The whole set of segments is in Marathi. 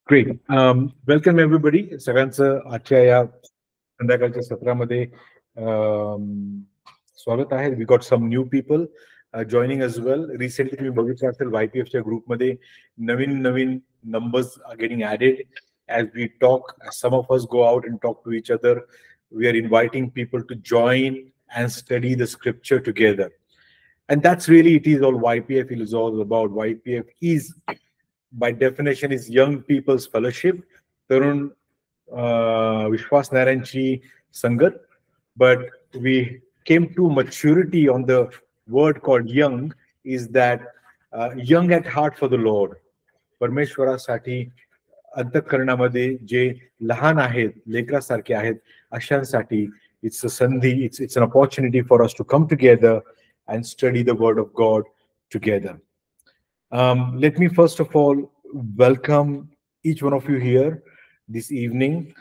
Great. Welcome everybody. सगळ्यांचं आजच्या या संध्याकाळच्या सत्रामध्ये स्वागत आहे. We got some new people joining as well. Recently तुम्ही बघितलं असेल YPFच्या ग्रुपमध्ये नवीन numbers are getting added as we talk. As some of us go out and talk to each other, we are inviting people to join and study the scripture together. And that's really it is all YPF is all about. YPF is by definition is young people's fellowship, Tarun Vishwas Naranchi Sangat, but we came to maturity on the word called young, is that young at heart for the Lord. परमेश्वरासाठी अंतःकरणामध्ये जे लहान आहेत, लेकरासारखे आहेत, अशांसाठी it's a sandhi, it's an opportunity for us to come together and study the word of God together. Let me first of all welcome each one of you here this evening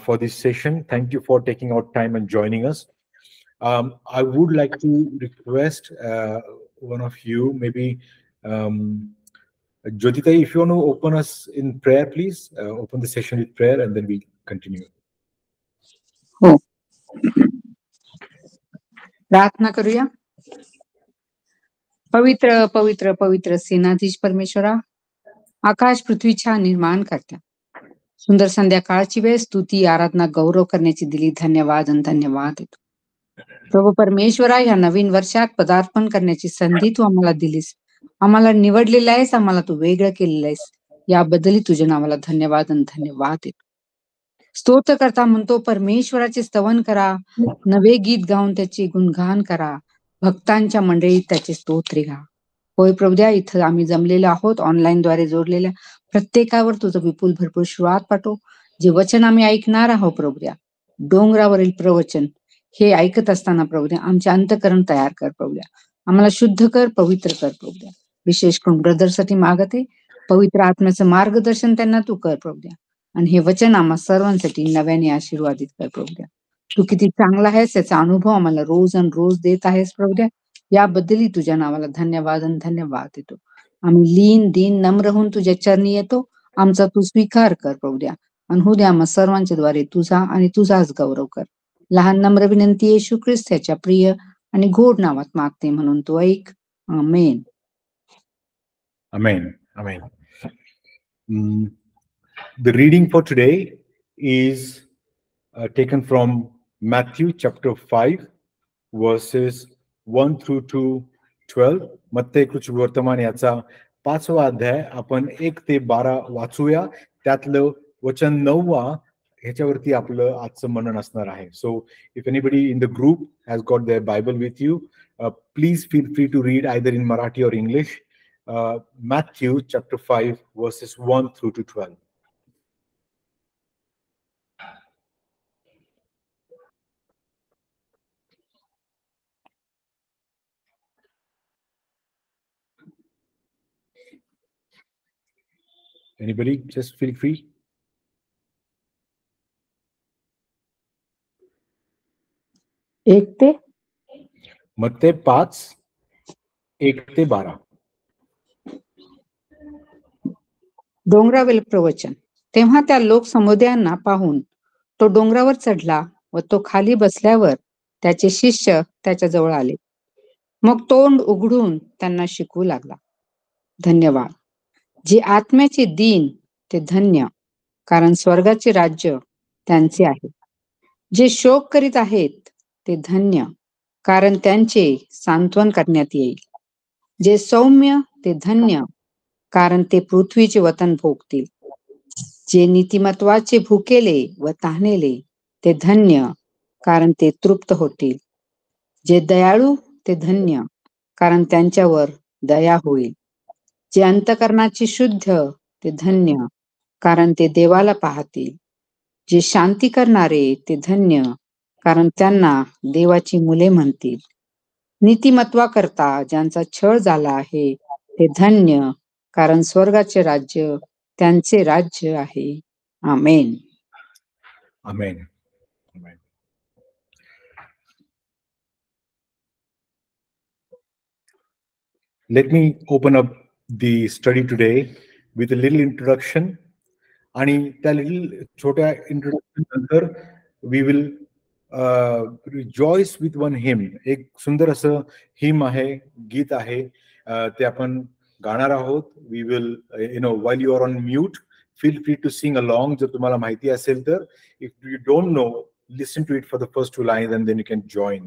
for this session. Thank you for taking out time and joining us. I would like to request one of you, maybe Jyotitai, if you want to open us in prayer, please open the session with prayer and then we continue. हो, प्रार्थना करूया. पवित्र पवित्र पवित्र सेनाधीश परमेश्वरा, आकाश पृथ्वीच्या निर्माण करत्या, सुंदर संध्याकाळची वेळ स्तुती आराधना गौरव करण्याची दिली. धन्यवाद आणि धन्यवाद देतो प्रभू परमेश्वरा. या नवीन वर्षात पदार्पण करण्याची संधी तू आम्हाला दिलीस, आम्हाला निवडलेलं आहेस, आम्हाला तू वेगळं केलेलं आहेस. याबद्दल तुझ्या नावाला धन्यवाद आणि धन्यवाद देतो. स्तोत्र करता म्हणतो, परमेश्वराचे स्तवन करा, नवे गीत गाऊन त्याचे गुणगान करा, भक्तांच्या मंडळीत त्याचे स्तोत्र घ्या. होय प्रभुद्या, इथं आम्ही जमलेलो आहोत, ऑनलाईन द्वारे जोडलेल्या प्रत्येकावर तुझं विपुल भरपूर आशीर्वाद पाठव. जे वचन आम्ही ऐकणार आहोत प्रभुद्या, डोंगरावरील प्रवचन हे ऐकत असताना प्रभुद्या आमचे अंतःकरण तयार कर प्रभुद्या, आम्हाला शुद्ध कर, पवित्र कर प्रभुद्या. विशेष करून ब्रदरसाठी मागते, पवित्र आत्म्याचं मार्गदर्शन त्यांना तू कर प्रभुद्या, आणि हे वचन आम्हा सर्वांसाठी नव्याने आशीर्वादित कर प्रभुद्या. तू किती चांगला आहेस याचा अनुभव आम्हाला रोज आणि रोज देत आहेस प्रभुद्या. याबद्दलही तुझ्या नावाला धन्यवाद आणि धन्यवाद देतो. आम्ही लीन दीन नम्र होऊन तुझ्या चरणी येतो. आमचा तू स्वीकार कर प्रभुद्या, आणि होऊ द्या आम्हा सर्वांच्या द्वारे तुझा आणि तुझाच गौरव कर. लहान नम्र विनंती येशू ख्रिस्त याच्या प्रिय आणि गोड नावात मागते म्हणून तू ऐक. आमेन. Amen. Amen. The reading for today is taken from Matthew chapter 5 verses 1 through to 12. मत्ते कृती वर्तमान याचा 5वा अध्याय आपण 1 ते 12 वाचूया. त्यातलं वचन 9वा ह्याच्यावरती आपलं आजचं मनन असणार आहे. So if anybody in the group has got their Bible with you, please feel free to read either in Marathi or English. Matthew chapter 5 verses 1 through to 12. Anybody, just feel free. एक ते मत्ते 5 1 ते 12. डोंगरावरील प्रवचन. तेव्हा त्या लोक समुदायांना पाहून तो डोंगरावर चढला व तो खाली बसल्यावर त्याचे शिष्य त्याच्या जवळ आले. मग तोंड उघडून त्यांना शिकवू लागला. धन्यवाद जे आत्म्याचे दीन ते धन्य, कारण स्वर्गाचे राज्य त्यांचे आहे. जे शोक करीत आहेत ते धन्य, कारण त्यांचे सांत्वन करण्यात येईल. जे सौम्य ते धन्य, कारण ते पृथ्वीचे वतन भोगतील. जे नीतिमत्वाचे भुकेले व तहानेले ते धन्य, कारण ते तृप्त होतील. जे दयाळू ते धन्य, कारण त्यांच्यावर दया होईल. जे अंतःकरणाचे शुद्ध ते धन्य, कारण ते देवाला पाहतील. जे शांती करणारे ते धन्य, कारण त्यांना देवाची मुले म्हणतील. नीतिमत्वा करता ज्यांचा छळ झाला आहे ते धन्य, कारण स्वर्गाचे राज्य त्यांचे राज्य आहे. आमेन. Amen. Amen. Let me open up the study today with a little introduction. आणि त्या लिटिल छोट्या इंट्रोडक्शन नंतर we will rejoice with one him. एक सुंदर असं हिम आहे, गीत आहे, ते आपण गाणार आहोत. We will while you are on mute, feel free to sing along जर तुम्हाला माहिती असेल तर. If you don't know, listen to it for the first 2 lines and then you can join.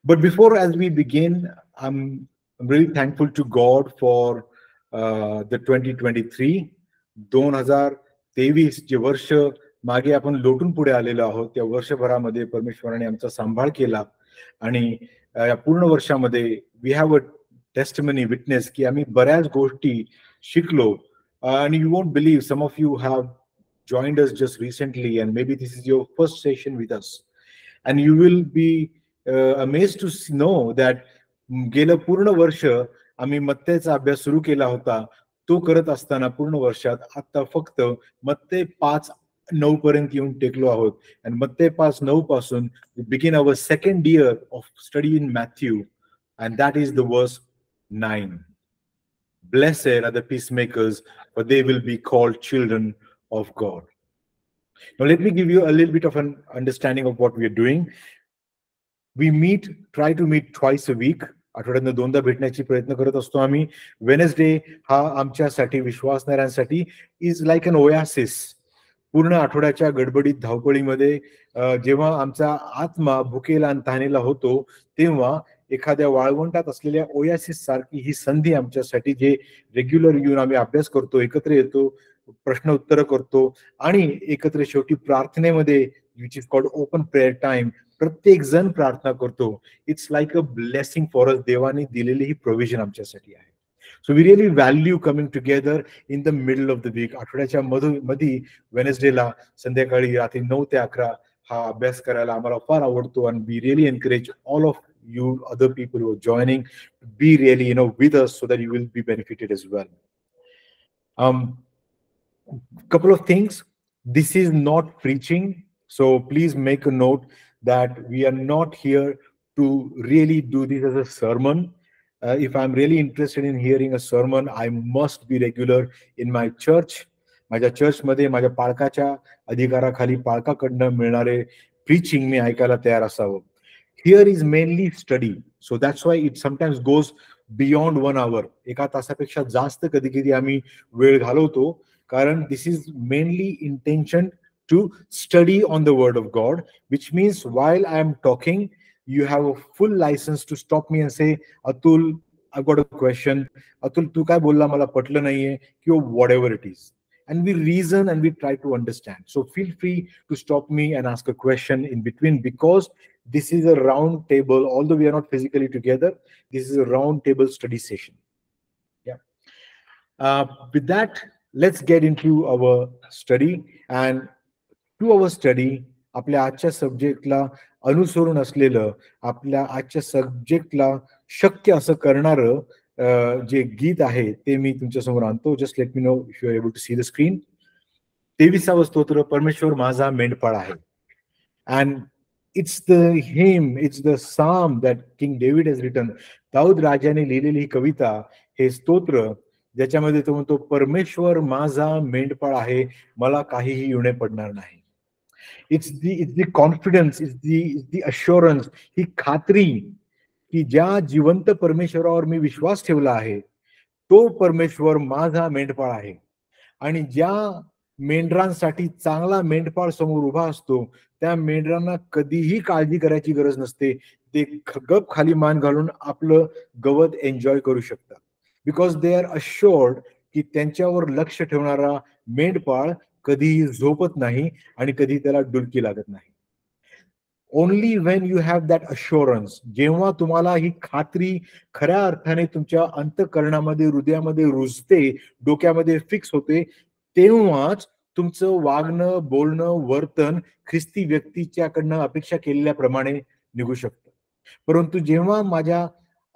But before, as we begin, I'm really thankful to God for the 2023. 2023 जे वर्ष मागे आपण लोटून पुढे आलेलो आहोत, त्या वर्षभरामध्ये परमेश्वराने आमचा सांभाळ केला आणि या पूर्ण वर्षामध्ये we have a testimony, witness की आम्ही बऱ्याच गोष्टी शिकलो. आणि you won't believe, some of you have joined us just recently and maybe this is your first session with us and you will be amazed to know that गेलं पूर्ण वर्ष आम्ही मत्तेचा अभ्यास सुरू केला होता. तो करत असताना पूर्ण वर्षात आता फक्त मत्ते 5:9 पर्यंत येऊन टेकलो आहोत. आणि मत्ते 5:9 पासून we begin our second year of study in Matthew and that is the verse 9. Blessed are the peacemakers, for they will be called children of God. Now let me give you a little bit of an understanding of what we are doing. We try to meet twice a week. आठवड्यातून 2दा भेटण्याची प्रयत्न करत असतो आम्ही. वेनेसडे हा आमच्यासाठी, विश्वासणाऱ्यांसाठी इज लाईक अन ओयासिस. पूर्ण आठवड्याच्या गडबडीत धावपळीमध्ये जेव्हा आमचा आत्मा भुकेला आणि तहानेला होतो, तेव्हा एखाद्या वाळवंटात असलेल्या ओयासिस सारखी ही संधी आमच्यासाठी, जे रेग्युलर येऊन आम्ही अभ्यास करतो, एकत्र येतो, प्रश्न उत्तर करतो आणि एकत्र शेवटी प्रार्थनेमध्ये, which is called open prayer time, प्रत्येक जण प्रार्थना करतो. It's like a blessing for us. देवाने दिलेली ही प्रोव्हिजन आमच्यासाठी आहे. So we really value coming together in the middle of the week. आठवड्याच्या मध्ये वेनेसडेला संध्याकाळी रात्री 9 ते 11 हा अभ्यास करायला आम्हाला फार आवडतो. आणि we really encourage all of you other people who are joining to be really with us so that you will be benefited as well. Couple of things. This is not preaching, so please make a note that we are not here to really do this as a sermon. If I'm really interested in hearing a sermon, I must be regular in my church. माझ्या चर्च मध्ये माझ्या पालकाच्या अधिकाराखाली पालकाकडनं मिळणारे प्रीचिंग मी ऐकायला तयार असावं. Here is mainly study, so that's why it sometimes goes beyond 1 hour. एका तासापेक्षा जास्त कधी कधी आम्ही वेळ घालवतो, कारण this is mainly intention to study on the word of God, which means while I am talking, you have a full license to stop me and say, Atul, I've got a question. Atul, तू काय बोलला मला पटलं नाहीये, किंवा whatever it is. And we reason and we try to understand. So feel free to stop me and ask a question in between, because this is a round table. Although we are not physically together, this is a round table study session. Yeah. With that, let's get into our study. And to our study, आपल्या आजच्या सब्जेक्टला अनुसरून असलेलं, आपल्या आजच्या सब्जेक्टला शक्य असं करणारं जे गीत आहे ते मी तुमच्या समोर आणतो. Just let me know if you are able to see the screen. 23वा स्तोत्र, परमेश्वर माझा मेंढपाळ आहे. And it's the hymn, it's the psalm that King David has written. Dawood राजाने लिहिलेली ही कविता, हे स्तोत्र, ज्याच्यामध्ये तो म्हणतो, परमेश्वर माझा मेंढपाळ आहे, मला काहीही उणे पडणार नाही. It's the confidence, it's the assurance, ही खात्री की ज्या जिवंत परमेश्वरावर मी विश्वास ठेवला आहे, तो परमेश्वर माझा मेंढपाळ आहे. आणि ज्या मेंढरांसाठी चांगला मेंढपाळ समोर उभा असतो, त्या मेंढरांना कधीही काळजी करायची गरज नसते. ते गप खाली मान घालून आपलं गवत एन्जॉय करू शकतात, बिकॉज दे आर अश्योर्ड की त्यांच्यावर लक्ष ठेवणारा मेंढपाळ कधीही झोपत नाही आणि कधी त्याला डुलकी लागत नाही. Only when you have that assurance, जेव्हा तुम्हाला ही खात्री खऱ्या अर्थाने तुमच्या अंतःकरणामध्ये, हृदयामध्ये रुजते, डोक्यामध्ये फिक्स होते, तेव्हाच तुमचं वागणं, बोलणं, वर्तन ख्रिस्ती व्यक्तीच्याकडनं अपेक्षा केलेल्याप्रमाणे निघू शकतं. परंतु जेव्हा माझ्या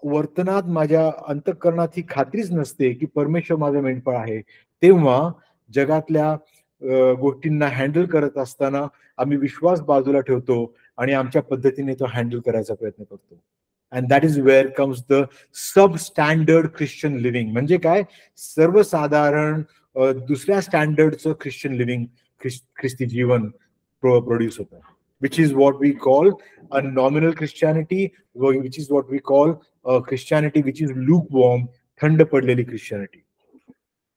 वर्तनात, माझ्या अंतःकरणात ही खात्रीच नसते की परमेश्वर माझा मेंढपाळ आहे, तेव्हा जगातल्या गोष्टींना हँडल करत असताना आम्ही विश्वास बाजूला ठेवतो आणि आमच्या पद्धतीने तो हँडल करायचा प्रयत्न करतो. And that is where comes the sub standard Christian living. म्हणजे काय? सर्वसाधारण दुसऱ्या स्टँडर्डचं ख्रिश्चन लिव्हिंग, ख्रिस्ती जीवन प्रोड्यूस होतं, which is what we call a nominal Christianity, which is what we call a Christianity which is lukewarm, थंड पडलेली Christianity.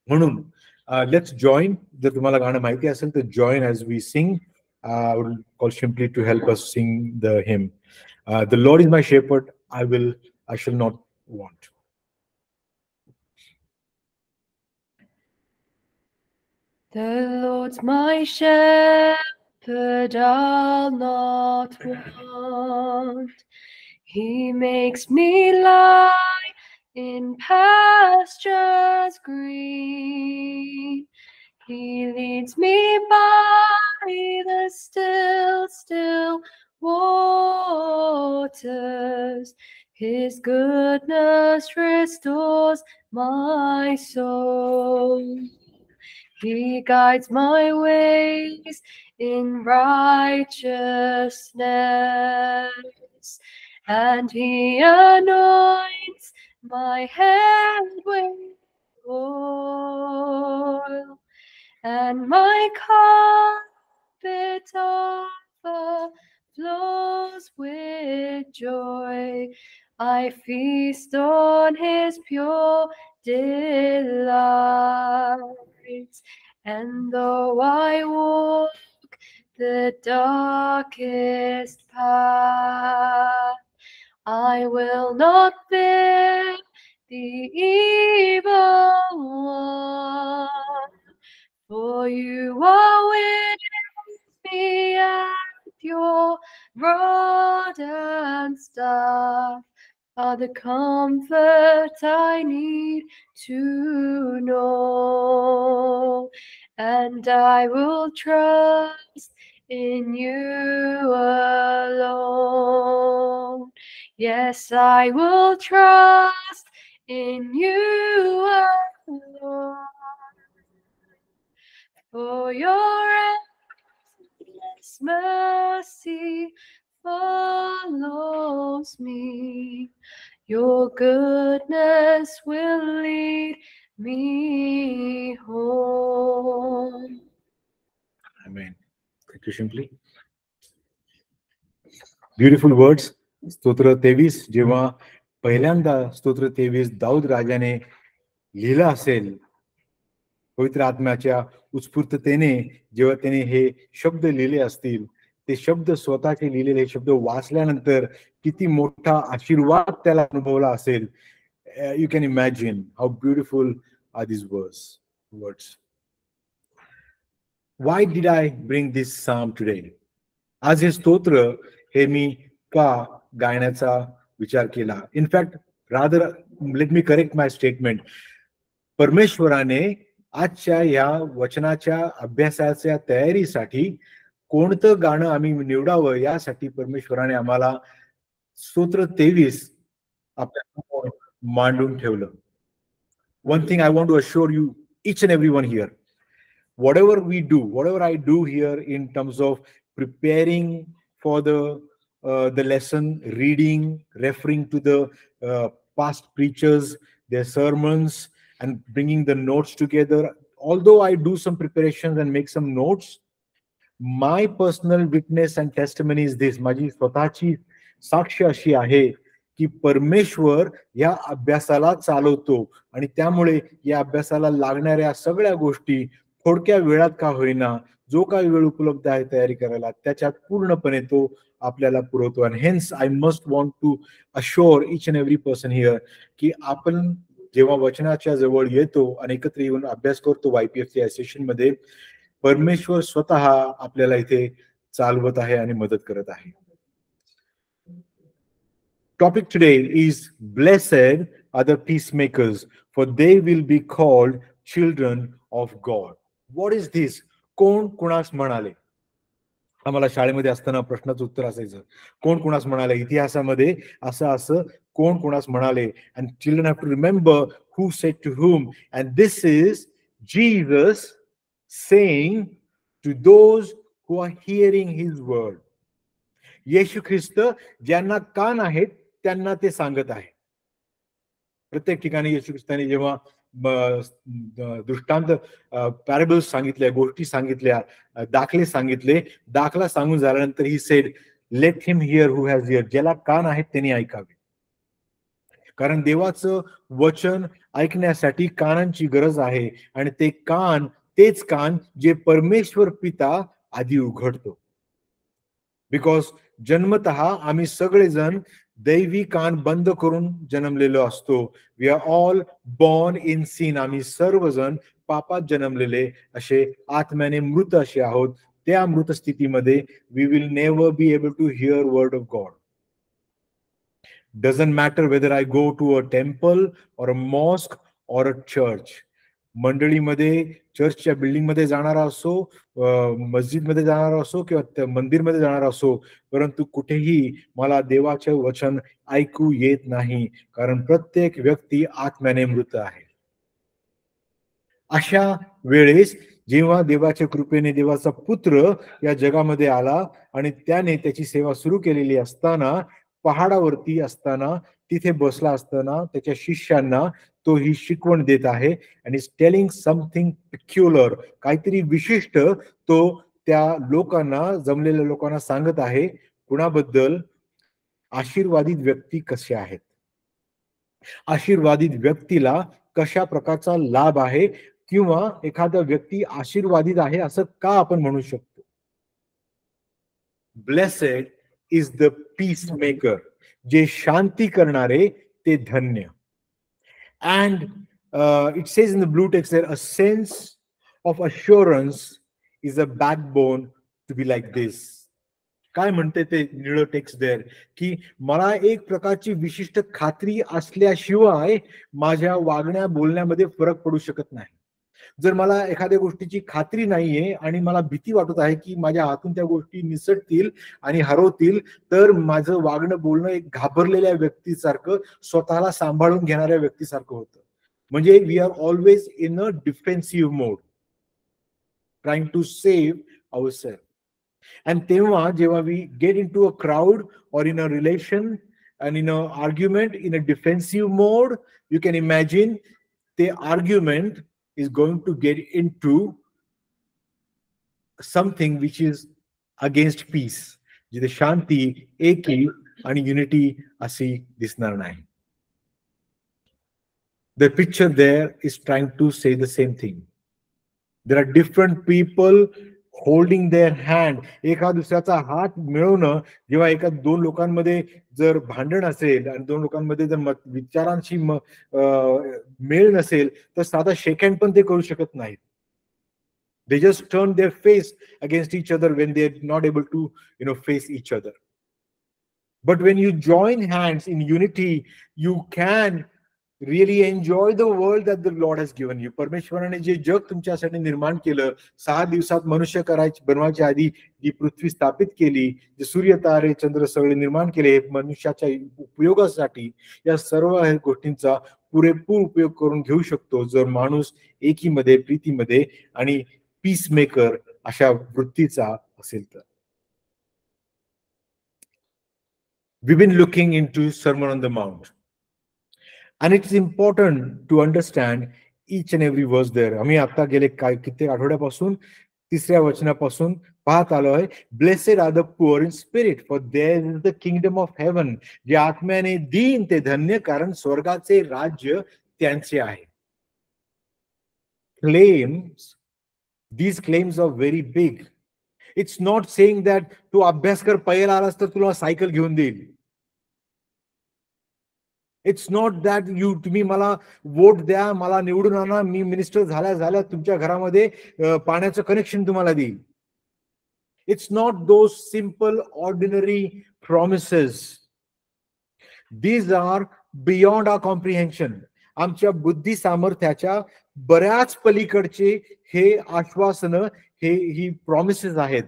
म्हणून let's join. जर तुम्हाला गाणं माहिती असेल तर join as we sing. I would call simply to help us sing the hymn. The Lord is my shepherd, I shall not want. The Lord's my shepherd, I'll not want. He makes me lie in pastures green. He leads me by the still waters. His goodness restores my soul. He guides my ways in righteousness, and he anoints my head with oil, and my cup it overflows with joy. I feast on his pure delights, and though I walk the darkest path, I will not fear the evil one, for you are with me, and your rod and staff are the comfort I need to know. And I will trust in you alone. Yes, I will trust in you alone. For your endless mercy follows me. Your goodness will lead me home. Amen. Thank you, Simply. Beautiful words. स्तोत्र 23 जेव्हा पहिल्यांदा स्तोत्र 23 दाऊद राजाने लिहिलं असेल, पवित्र आत्म्याच्या उत्स्फूर्ततेने जेव्हा त्याने हे शब्द लिहिले असतील, ते शब्द स्वतःचे लिहिलेले शब्द वाचल्यानंतर किती मोठा आशीर्वाद त्याला अनुभवला असेल. You can imagine how beautiful are these words. Why did I bring this psalm today? आज हे स्तोत्र हे मी का गायण्याचा विचार केला? In fact, rather, let me correct my statement. परमेश्वराने आजच्या या वचनाच्या अभ्यासाच्या तयारीसाठी कोणतं गाणं आम्ही निवडावं यासाठी परमेश्वराने आम्हाला स्तोत्र 23 आपल्या मांडून ठेवलं. One thing I want to assure you, each and everyone here, whatever we do, whatever I do here in terms of preparing for the lesson, reading, referring to the past preachers, their sermons, and bringing the notes together, although I do some preparations and make some notes, my personal witness and testimony is this. माझी स्वतःची साक्ष अशी आहे की परमेश्वर या अभ्यासाला चालवतो आणि त्यामुळे या अभ्यासाला लागणाऱ्या सगळ्या गोष्टी थोडक्या वेळात का होईना, जो काही वेळ उपलब्ध आहे तयारी करायला, त्याच्यात पूर्णपणे तो आपल्याला पुरवतो. आणि hence I must want to assure each and every person here की आपण जेव्हा वचनाच्या जवळ येतो आणि एकत्र येऊन अभ्यास करतो YPFच्या सेशन मध्ये, परमेश्वर स्वतः आपल्याला इथे चालवत आहे आणि मदत करत आहे. Topic today is blessed are the peacemakers, for they will be called children of God. What is this? कोण कुणास म्हणाले? आम्हाला शाळेमध्ये असताना प्रश्नाचं उत्तर असायचं, कोण कुणास म्हणाले? इतिहासामध्ये असं कोण कुणास म्हणाले? And children have to remember who said to whom. And this is Jesus saying to those who are hearing his word. येशू ख्रिस्त ज्यांना कान आहेत त्यांना ते सांगत आहे. प्रत्येक ठिकाणी येशू ख्रिस्ताने जेव्हा दृष्टांत पॅरेबल्स सांगितल्या, गोष्टी सांगितल्या, दाखले सांगितले. दाखला सांगून झाल्यानंतर he said, let him here who has year. ज्याला कान आहेत त्यांनी ऐकावे. कारण देवाचं वचन ऐकण्यासाठी कानांची गरज आहे, आणि ते कान तेच कान जे परमेश्वर पिता आधी उघडतो. बिकॉज जन्मतः आम्ही सगळेजण दैवी कान बंद करून जन्मलेलो असतो. We are all born in sin. आम्ही सर्वजण पापात जन्मलेले असे आत्म्याने मृत असे आहोत. त्या मृत स्थितीमध्ये we will never be able to hear word of God. Doesn't matter whether I go to a temple or a mosque or a church. मंडळीमध्ये, चर्चच्या बिल्डिंग मध्ये जाणारा असो, मस्जिद मध्ये जाणारा असो किंवा मंदिर मध्ये जाणारा असो, परंतु कुठेही मला देवाचे वचन ऐकू येत नाही, कारण प्रत्येक व्यक्ती आत्म्याने मृत आहे. अशा वेळेस जेव्हा देवाच्या कृपेने देवाचा पुत्र या जगामध्ये आला आणि त्याने त्याची सेवा सुरू केलेली असताना, पहाडावरती असताना, तिथे बसला असताना त्याच्या शिष्यांना तो ही शिकवण देत आहे. and is telling something peculiar, काहीतरी विशिष्ट तो त्या लोकांना, जमलेल्या लोकांना सांगत आहे. कुणाबद्दल? आशीर्वादित व्यक्ती कसे आहेत, आशीर्वादित व्यक्तीला कशा प्रकारचा लाभ आहे, किंवा एखादा व्यक्ती आशीर्वादित आहे असं का आपण म्हणू शकतो. Blessed is the peace maker. जे शांती करणारे ते धन्य. And it says in the blue text there, a sense of assurance is a backbone to be like this. काय म्हणते ते निळं टेक्स्ट देअर, की मला एक प्रकारची विशिष्ट खात्री असल्याशिवाय माझ्या वागण्या बोलण्यामध्ये फरक पडू शकत नाही. जर मला एखाद्या गोष्टीची खात्री नाहीये आणि मला भीती वाटत आहे की माझ्या हातून त्या गोष्टी निसटतील आणि हरवतील, तर माझं वागणं बोलणं एक घाबरलेल्या व्यक्तीसारखं, स्वतःला सांभाळून घेणाऱ्या व्यक्तीसारखं होतं. म्हणजे we are always in a defensive mode, trying to save ourselves. आणि तेव्हा जेव्हा we get in to a crowd or in a relation and in an argument in a defensive mode, you can imagine the argument is going to get into something which is against peace. जिथे शांती, एकी आणि युनिटी अशी दिसणार नाही. The picture there is trying to say the same thing. There are different people holding their hand. एका दुसऱ्याचा हात मिळवणं. जेव्हा एका दोन लोकांमध्ये जर भांडण असेल आणि दोन लोकांमध्ये जर विचारांशी मेळ नसेल, तर साधा शेक हँड पण ते करू शकत नाहीत. They just turn their face against each other when they are not able to, face each other. But when you join hands in unity, you can really enjoy the world that the Lord has given you. परमेश्वराने जे जग तुमच्यासाठी निर्माण केलं, 6 दिवसात मनुष्य बनवायच्या आधी जी पृथ्वी स्थापित केली, जे सूर्य तारे चंद्र सगळे निर्माण केले मनुष्याच्या उपयोगासाठी, या सर्व गोष्टींचा पुरेपूर उपयोग करून घेऊ शकतो जर माणूस एकीमध्ये, प्रीतीमध्ये आणि पीस मेकर अशा वृत्तीचा असेल तर. We've been looking into Sermon on the Mount. And it's important to understand each and every verse there. आम्ही आता गेले कित्येक आठवड्यापासून 3ऱ्या वचनापासून पाहत आलोय. Blessed are the poor in spirit, for theirs is the kingdom of heaven. जे आत्म्याने दीन ते धन्य, कारण स्वर्गाचे राज्य त्यांचे आहे. Claims, these claims are very big. It's not saying that तू अभ्यास कर, पहिला आलास तर तुला सायकल घेऊन देईल. It's not that तुम्ही मला वोट द्या, मला निवडून आणा, मी मिनिस्टर झाल्या तुमच्या घरामध्ये पाण्याचं कनेक्शन तुम्हाला देईल. It's not those simple ordinary promises. These are beyond our comprehension. आमच्या बुद्धी सामर्थ्याच्या बऱ्याच पलीकडचे हे आश्वासनं, ही प्रॉमिसेस आहेत.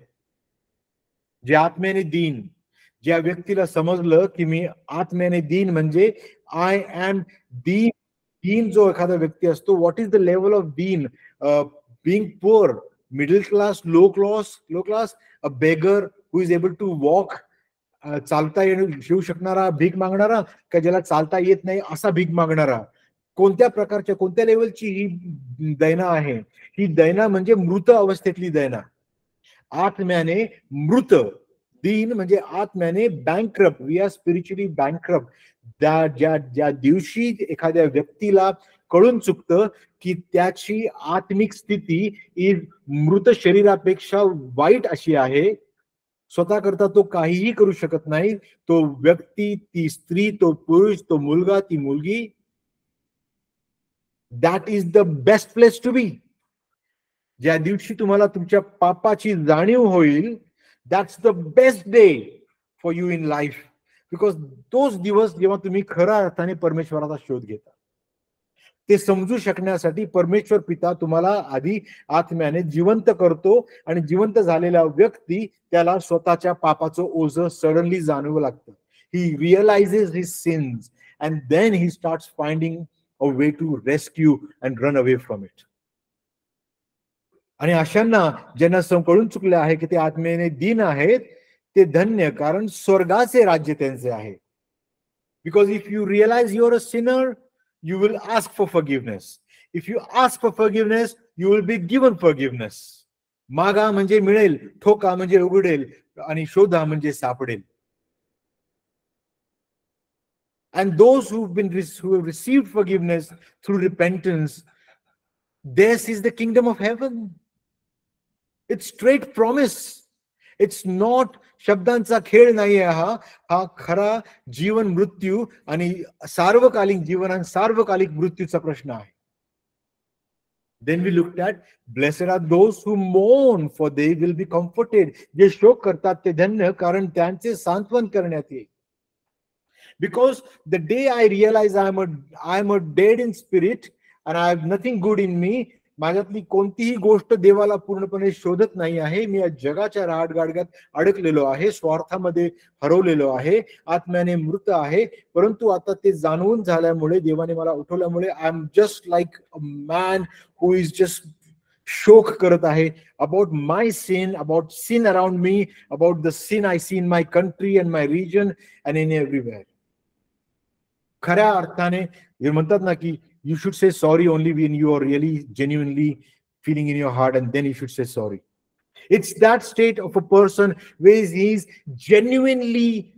जे आत्म्याने दीन, ज्या व्यक्तीला समजलं की मी आत्म्याने दीन म्हणजे आय एम दीन. दीन जो एखादा व्यक्ती असतो, what is the level of दीन? Being poor, middle class, low class, a beggar who is able to walk, चालता येऊ शकणारा भीक मागणारा, का ज्याला चालता येत नाही असा भीक मागणारा, कोणत्या प्रकारच्या, कोणत्या लेवलची ही दैना आहे? ही दैना म्हणजे मृत अवस्थेतली दैना. आत्म्याने मृत, दीन म्हणजे आत्म्याने bankrupt. We are spiritually bankrupt. ज्या दिवशी एखाद्या व्यक्तीला कळून चुकतं की त्याची आत्मिक स्थिती ही मृत शरीरापेक्षा वाईट अशी आहे, स्वतः करता तो काहीही करू शकत नाही, तो व्यक्ती, ती स्त्री, तो पुरुष, तो मुलगा, ती मुलगी, that is the best place to be. ज्या दिवशी तुम्हाला तुमच्या पापाची जाणीव होईल, that's the best day for you in life. Because तोच दिवस जेव्हा तुम्ही खऱ्या अर्थाने परमेश्वराचा शोध घेता. ते समजू शकण्यासाठी परमेश्वर पिता तुम्हाला आधी आत्म्याने जिवंत करतो, आणि जिवंत झालेला व्यक्ती त्याला स्वतःच्या पापाचं ओझं सडनली जाणवू लागतं. He realises his sins and then he starts finding a way to rescue and run away from it. आणि अशांना ज्यांना कळून चुकले आहे की ते आत्म्याने दीन आहेत, ते धन्य, कारण स्वर्गाचे राज्य त्यांचे आहे. Because if you realize your a sinner, you will ask for forgiveness. If you ask for forgiveness, you will be given forgiveness. मागा म्हणजे मिळेल, ठोका म्हणजे उघडेल, आणि शोधा म्हणजे सापडेल. And those who have received forgiveness through repentance, this is the kingdom of heaven. It's straight promise. It's not शब्दांचा खेळ नाहीये. हा खरा जीवन मृत्यू आणि सार्वकालिक जीवन आणि सार्वकालिक मृत्यूचा प्रश्न आहे. Then we looked at blessed are those who mourn, for they will be comforted. जे शोक करतात ते धन्य, कारण त्यांचे सांत्वन करण्यात येईल. Because the day I realize I am a dead in spirit and I have nothing good in me, माझ्यातली कोणतीही गोष्ट देवाला पूर्णपणे शोधत नाही आहे, मी या जगाच्या राडगाडग्यात अडकलेलो आहे, स्वार्थामध्ये हरवलेलो आहे, आत्म्याने मृत आहे, परंतु आता ते जाणून झाल्यामुळे, देवाने मला उठवल्यामुळे, I am just like a man who is just शोक करत आहे about my sin, about sin around me, about the sin I see in my country and my region and in everywhere. खऱ्या अर्थाने म्हणतात ना की you should say sorry only when you are really genuinely feeling in your heart, and then you should say sorry. It's that state of a person where he's genuinely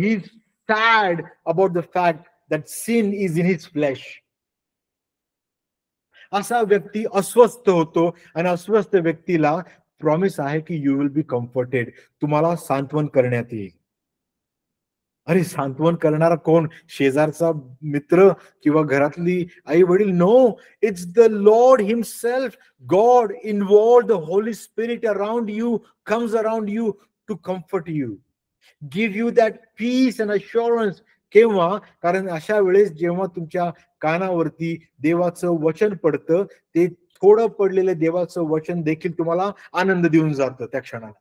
he's sad about the fact that sin is in his flesh. असा व्यक्ती अस्वस्थ होतो, आणि अस्वस्थ व्यक्तीला प्रॉमिस आहे की यू विल बी कम्फर्टेड. तुम्हाला सांत्वन करण्यात येईल. अरे सांत्वन करणारा कोण? शेजारचा मित्र किंवा घरातली आई वडील? No, it's the Lord himself. God involve the Holy Spirit around you, comes around you to comfort you, give you that peace and assurance. केव्हा? कारण अशा वेळेस जेव्हा तुमच्या कानावरती देवाचं वचन पडतं, ते थोडं पडलेलं देवाचं वचन देखील तुम्हाला आनंद देऊन जातं त्या क्षणाला.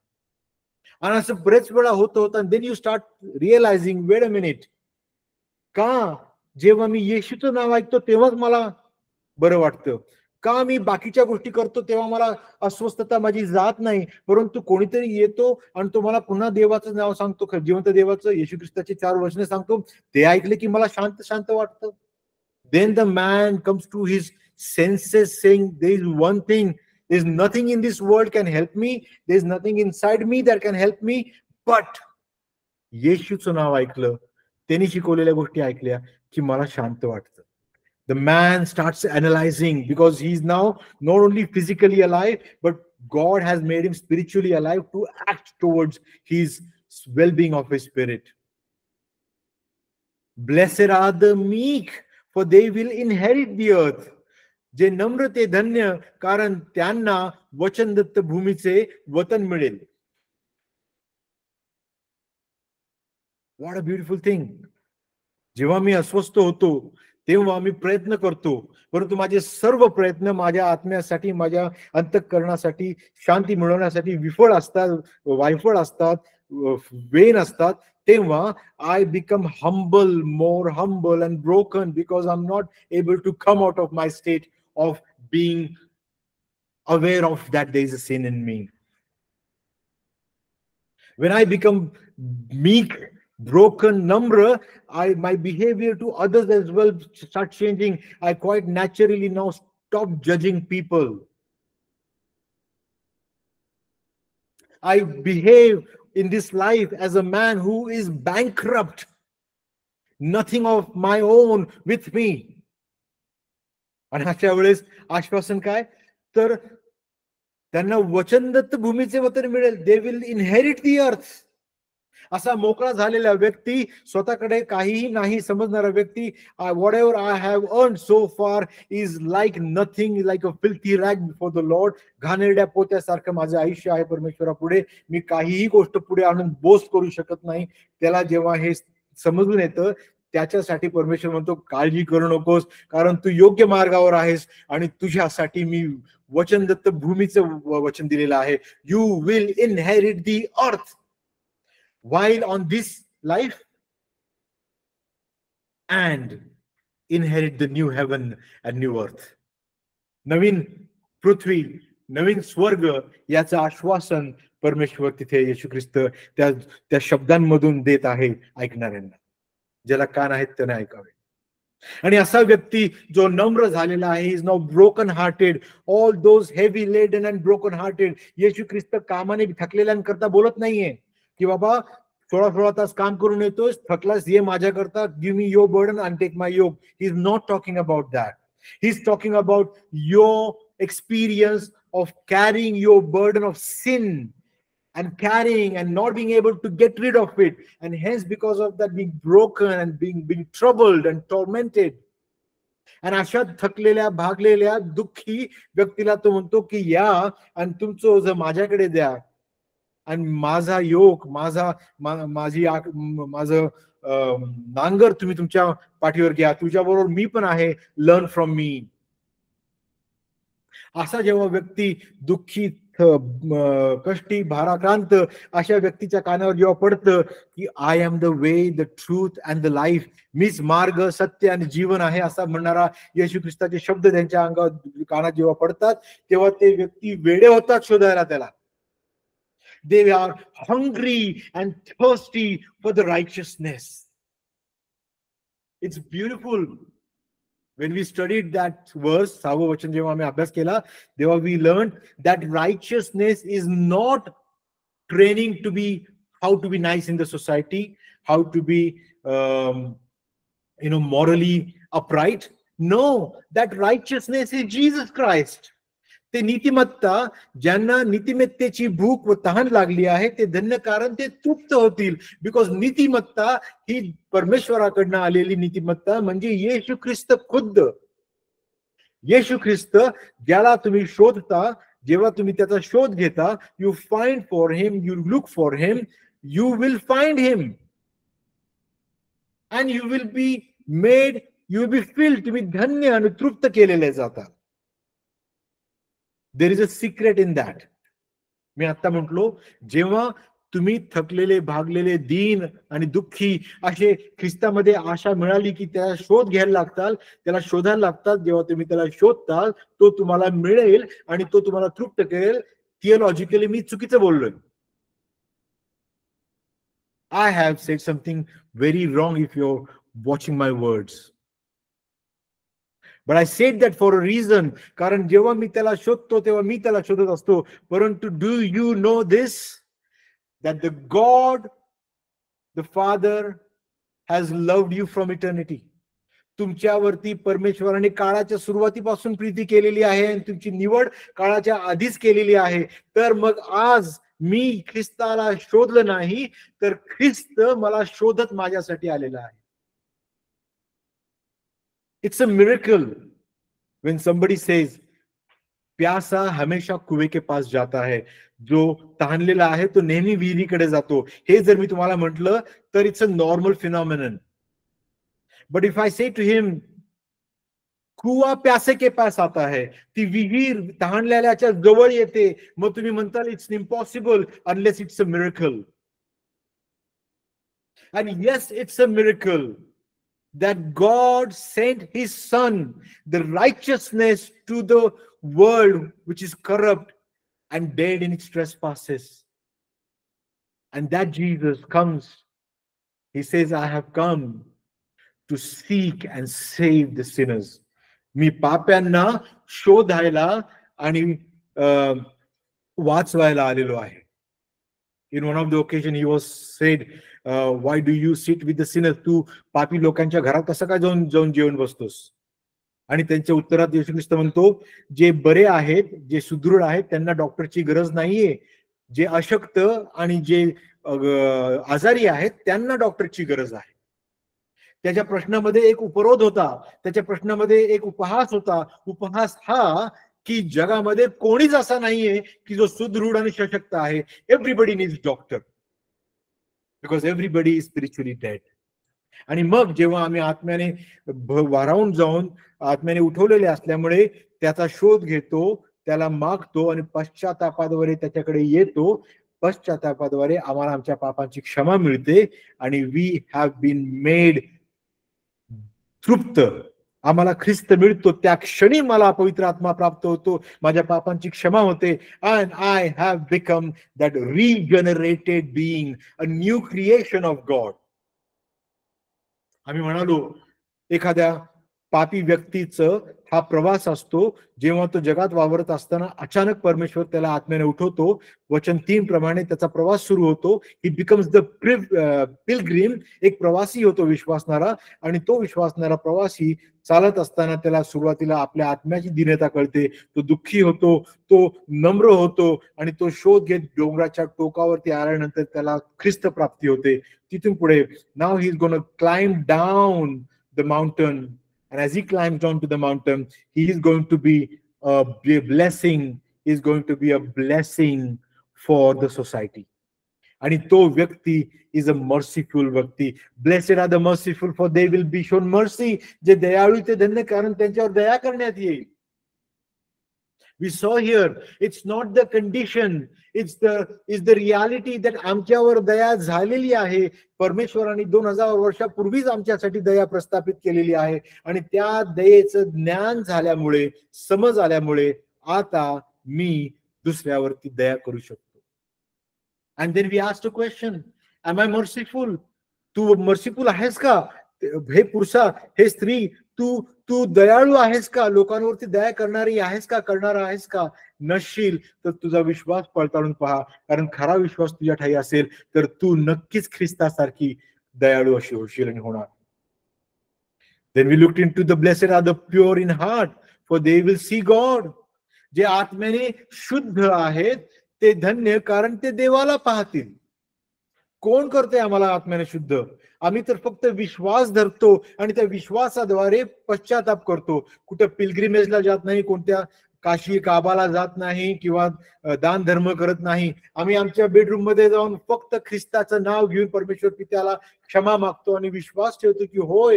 आणि असं बरेच वेळा होतं. Then you start realising, wait a minute, का जेव्हा मी येशूचं नाव ऐकतो तेव्हाच मला बरं वाटतं? का मी बाकीच्या गोष्टी करतो तेव्हा मला अस्वस्थता माझी जात नाही? परंतु कोणीतरी येतो आणि तो मला पुन्हा देवाचं नाव सांगतो, जिवंत देवाचं, येशू ख्रिस्ताची 4 वचने सांगतो, ते ऐकले की मला शांत शांत वाटतं. Then the man comes to his senses saying, there is one thing, there is nothing in this world can help me, there is nothing inside me that can help me, but येशूचं नाव ऐकलं, त्यांनी शिकवलेल्या गोष्टी ऐकल्या की मला शांत वाटतं. The man starts analyzing, because he is now not only physically alive, but God has made him spiritually alive to act towards his well-being of his spirit. Blessed are the meek, for they will inherit the earth. जे नम्र ते धन्य, कारण त्यांना वचनदत्त भूमीचे वतन मिळेल. What a beautiful thing. जेव्हा मी अस्वस्थ होतो तेव्हा मी प्रयत्न करतो, परंतु माझे सर्व प्रयत्न माझ्या आत्म्यासाठी, माझ्या अंतःकरणासाठी, शांती मिळवण्यासाठी विफळ असतात, वायफळ असतात, वेन असतात. तेव्हा I become humble, more humble and broken, because I'm not able to come out of my state of being aware of that there is a sin in me. When I become meek, broken, namra, my behavior to others as well start changing. I quite naturally now stop judging people. I behave in this life as a man who is bankrupt. Nothing of my own with me. आणि अशा वेळेस आश्वासन काय? तर त्यांना वचनदत्त भूमीचे वतन मिळेल. दे विल इनहेरिट दी अर्थ. असा मोकळा झालेला व्यक्ती, स्वतःकडे काहीही नाही समजणारा व्यक्ती, what ever I have earn so far is like nothing, like a filthy rag before the Lord. घाणेरड्या पोत्यासारखं माझं आयुष्य आहे परमेश्वरापुढे. मी काहीही गोष्ट पुढे आणून बोस्ट करू शकत नाही. त्याला जेव्हा हे समजून येतं, त्याच्यासाठी परमेश्वर म्हणतो काळजी करू नकोस, कारण तू योग्य मार्गावर आहेस आणि तुझ्यासाठी मी वचनदत्त भूमीचं वचन दिलेलं आहे. यू विल इनहेरिट दी अर्थ while on this life and inherit the new heaven and new earth. नवीन पृथ्वी, नवीन स्वर्ग याचं आश्वासन परमेश्वर तिथे येशू ख्रिस्त त्या शब्दांमधून देत आहे ऐकणाऱ्यांना. ज्याला कान आहेत त्याने ऐकावे. आणि असा व्यक्ती जो नम्र झालेला आहे, is now broken hearted. All those heavy laden and broken hearted. Yeshu Khrist कामाने थकलेल्यांकरता बोलत नाहीये की बाबा 16 तास काम करून येतोस, थकलास, ये माझ्याकरता, give me your burden and take my yoke. He is not talking about that. He is talking about your experience of carrying your burden of sin and carrying and not being able to get rid of it, and hence because of that being broken and being troubled and tormented. आणि अशा थकलेल्या, भागलेल्या, दुःखी व्यक्तीला तो म्हणतो की या आणि तुमचं ओझं माझ्याकडे द्या आणि माझा योग, माझं नांगर तुम्ही तुमच्या पाठीवर घ्या. तुझ्याबरोबर मी पण आहे. Learn from me. असा जेव्हा व्यक्ती दुःखी, कष्टी, भाराक्रांत अशा व्यक्तीच्या कानावर जेव्हा पडतं की I am the way, the truth and the life, मीच मार्ग, सत्य आणि जीवन आहे असा म्हणणारा येशू ख्रिस्ताचे शब्द त्यांच्या अंगावर, कानात जेव्हा पडतात, तेव्हा ते व्यक्ती वेडे होतात शोधायला त्याला. They are hungry and thirsty for the righteousness. It's beautiful. When we studied that verse, 6व वचन जेव्हा आम्ही अभ्यास केला, तेव्हा we learned that righteousness is not training to be, how to be nice in the society, how to be morally upright. No, that righteousness is Jesus Christ. ते नीतिमत्ता, ज्यांना नीतिमत्तेची भूक व तहान लागली आहे ते धन्य, कारण ते तृप्त होतील. बिकॉज नीतिमत्ता ही परमेश्वराकडनं आलेली नीतिमत्ता म्हणजे येशू ख्रिस्त खुद्द. येशू ख्रिस्त ज्याला तुम्ही शोधता, जेव्हा तुम्ही त्याचा शोध घेता, you find for him, you look for him, you will find him and you will be made, you will be filled. तुम्ही धन्य आणि तृप्त केलेले जातात. There is a secret in that. मी आता म्हटलो, जेव्हा तुम्ही थकलेले, भागलेले, दीन आणि दुःखी असे ख्रिस्तामध्ये आशा मिळाली की त्याला शोध घ्यायला लागताल, त्याला शोधायला लागतात, जेव्हा तुम्ही त्याला शोधताल तो तुम्हाला मिळेल आणि तो तुम्हाला तृप्त करेल. थिओलॉजिकली मी चुकीचं बोललोय. I have said something very wrong if you're watching my words. But I said that for a reason. कारण जेव्हा मी त्याला शोधतो तेव्हा मी त्याला शोधत असतो. परंतु do you know this? That the God, the Father has loved you from eternity. तुमच्यावरती परमेश्वराने काळाच्या सुरुवातीपासून प्रीती केलेली आहे आणि तुमची निवड काळाच्या आधीच केलेली आहे. तर मग आज मी ख्रिस्ताला शोधलं नाही, तर ख्रिस्त मला शोधत माझ्यासाठी आलेला आहे. It's a miracle when somebody says, प्यासा हमेशा कुएं के पास जाता है. जो तहानलेला आहे तो नेहमी विहिरीकडे जातो. हे जर मी तुम्हाला म्हटलं तर it's a normal phenomenon. But if I say to him, कुआ प्यासे के पास आता है, ती विहीर तहानलेल्याच्या जवळ येते, मग तुम्ही म्हणताल it's impossible unless it's a miracle. And yes, it's a miracle that God sent his son, the righteousness, to the world which is corrupt and dead in its trespasses. And that Jesus comes, He says, I have come to seek and save the sinners. मी पाप्यांना शोधायला आणि वाचवायला आलेलो आहे. In one of the occasion he was said, why do you sit with the sinners? तू पापी लोकांच्या घरात कसं काय जाऊन जेवण बसतोस? आणि त्यांच्या उत्तरात येशू ख्रिस्त म्हणतो, जे बरे आहेत, जे सुदृढ आहेत, त्यांना डॉक्टरची गरज नाहीये. जे अशक्त आणि जे आजारी आहेत त्यांना डॉक्टरची गरज आहे. त्याच्या प्रश्नामध्ये एक उपरोध होता, त्याच्या प्रश्नामध्ये एक उपहास होता. उपहास हा की जगामध्ये कोणीच असा नाहीये की जो सुदृढ आणि सशक्त आहे. Everybody needs doctor because everybody is spiritually dead. आणि मग जेव्हा आम्ही आत्म्याने वारावून जाऊन आत्म्याने उठवलेले असल्यामुळे त्याचा शोध घेतो, त्याला मागतो आणि पश्चातापाद्वारे त्याच्याकडे येतो, पश्चातापाद्वारे आम्हाला आमच्या पापांची क्षमा मिळते आणि वी हॅव बीन मेड तृप्त. आम्हाला ख्रिस्त मिळतो. त्या क्षणी मला पवित्र आत्मा प्राप्त होतो, माझ्या पापांची क्षमा होते. And I have become that regenerated being, a new creation of God. आम्ही म्हणालो एखाद्या पापी व्यक्तीचं हा प्रवास असतो, जेव्हा तो जगात वावरत असताना अचानक परमेश्वर त्याला आत्म्याने उठवतो. वचन 3 प्रमाणे त्याचा प्रवास सुरू होतो. ही बिकम्स द पिलग्रिम, एक प्रवासी होतो विश्वासणारा. आणि तो विश्वासणारा प्रवासी चालत असताना त्याला सुरुवातीला आपल्या आत्म्याची दीनता कळते. तो दुःखी होतो, तो नम्र होतो आणि तो शोध घेत डोंगराच्या टोकावरती आल्यानंतर त्याला ख्रिस्त प्राप्ती होते. तिथून पुढे नाव he is gonna climb down the mountain. And as he climbs down to the mountain, he is going to be a blessing. He is going to be a blessing for the society. आणि तो व्यक्ती is a merciful व्यक्ती. Blessed are the merciful, for they will be shown mercy. जे दयाळू ते धन्य, कारण त्यांच्यावर दया करण्यात येईल. We saw here, it's not the condition, it's the reality that आमच्यावर दया झालेली आहे. परमेश्वराने 2000 वर्षापूर्वीच आमच्यासाठी दया प्रस्थापित केलेली आहे. आणि त्या दयेचं ज्ञान झाल्यामुळे, समज आल्यामुळे आता मी दुसऱ्यावरती दया करू शकतो. And then we asked a question, am I merciful? तू मर्सीफुल आहेस का? हे पुरुषा, हे स्त्री, तू दयाळू आहेस का? लोकांवरती दया करणारी आहेस का, करणार आहेस का? नसशील तर तुझा विश्वास पडताळून पहा, कारण खरा विश्वास तुझ्या ठाई असेल तर तू नक्कीच ख्रिस्तासारखी दयाळू अशी होशील आणि होणार. Then we looked into the blessed are the pure in heart, for they will see God. जे आत्म्याने शुद्ध आहेत ते धन्य, कारण ते देवाला पाहतील. कोण करते आम्हाला आत्म्याने शुद्ध? आम्ही तर फक्त विश्वास धरतो आणि त्या विश्वासाद्वारे पश्चाताप करतो. कुठं पिलग्रिमेजला जात नाही, कोणत्या काशी काबाला जात नाही किंवा दान धर्म करत नाही. आम्ही आमच्या बेडरूम मध्ये जाऊन फक्त ख्रिस्ताचं नाव घेऊन परमेश्वर पित्याला क्षमा मागतो आणि विश्वास ठेवतो की होय,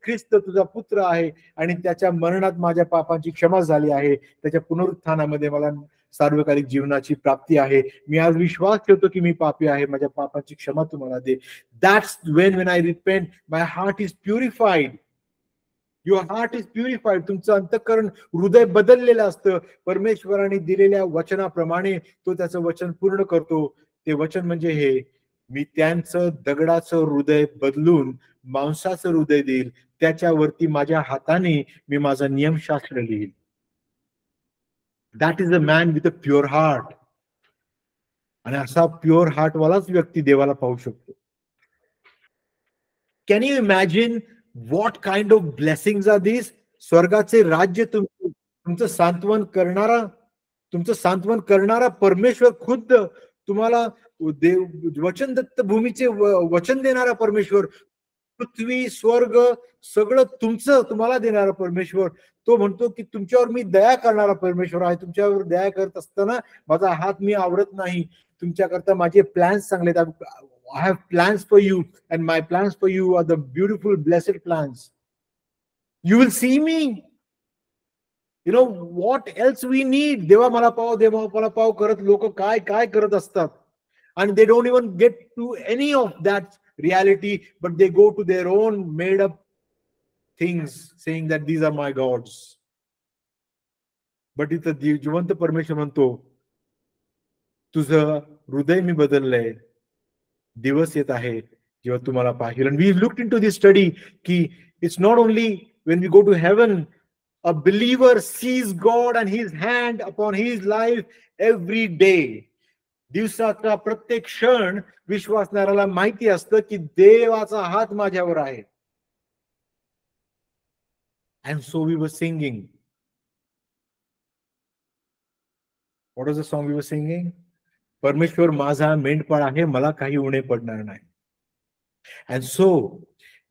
ख्रिस्त तुझा पुत्र आहे आणि त्याच्या मरणात माझ्या पापांची क्षमा झाली आहे, त्याच्या पुनरुत्थानामध्ये मला सार्वकालिक जीवनाची प्राप्ती आहे. मी आज विश्वास ठेवतो की मी पापी आहे, माझ्या पापांची क्षमा तुम्हाला दे. That's when I repent, my heart is purified. Your heart is purified. तुमचं अंतःकरण, हृदय बदललेलं असतं. परमेश्वराने दिलेल्या वचनाप्रमाणे तो त्याचं वचन पूर्ण करतो. ते वचन म्हणजे हे, मी त्यांचं दगडाचं हृदय बदलून मांसाचं हृदय देईल, त्याच्यावरती माझ्या हाताने मी माझं नियमशास्त्र लिहील. That is a man with a pure heart. आणि असा प्युअर हार्ट वालाच व्यक्ती देवाला पाहू शकतो. Can you imagine what kind of blessings are these? स्वर्गाचे राज्य तुमचं सांत्वन करणारा परमेश्वर खुद्द तुम्हाला वचन दत्त भूमीचे वचन देणारा परमेश्वर, पृथ्वी स्वर्ग सगळं तुम्हाला देणारा परमेश्वर, तो म्हणतो की तुमच्यावर मी दया करणारा परमेश्वर आहे. तुमच्यावर दया करत असताना माझा हात मी आवरत नाही. तुमच्याकरता माझे प्लॅन्स चांगले आहेत. I have plans for you, and my plans for you are the beautiful, blessed plans. You will see me. You know what else we need? देवा मला पाव करत लोक काय करत असतात. And they don't even get to any of that reality, but they go to their own made up things, saying that these are my gods. But इथं जिवंत परमेश्वर म्हणतो, तुझं हृदय मी बदललंय. दिवस येत आहे जेव्हा तुम्हाला पाहिलं. And we looked into this study की it's not only when we go to heaven, a believer sees God and his hand upon his life every day. दिवसाचा प्रत्येक क्षण विश्वासणाऱ्याला माहिती असतं की देवाचा हात माझ्यावर आहे. And so we were singing. What was the song we were singing? परमेश्वर माझा मेंढपाळ आहे, मला काही उणे पडणार नाही. And so,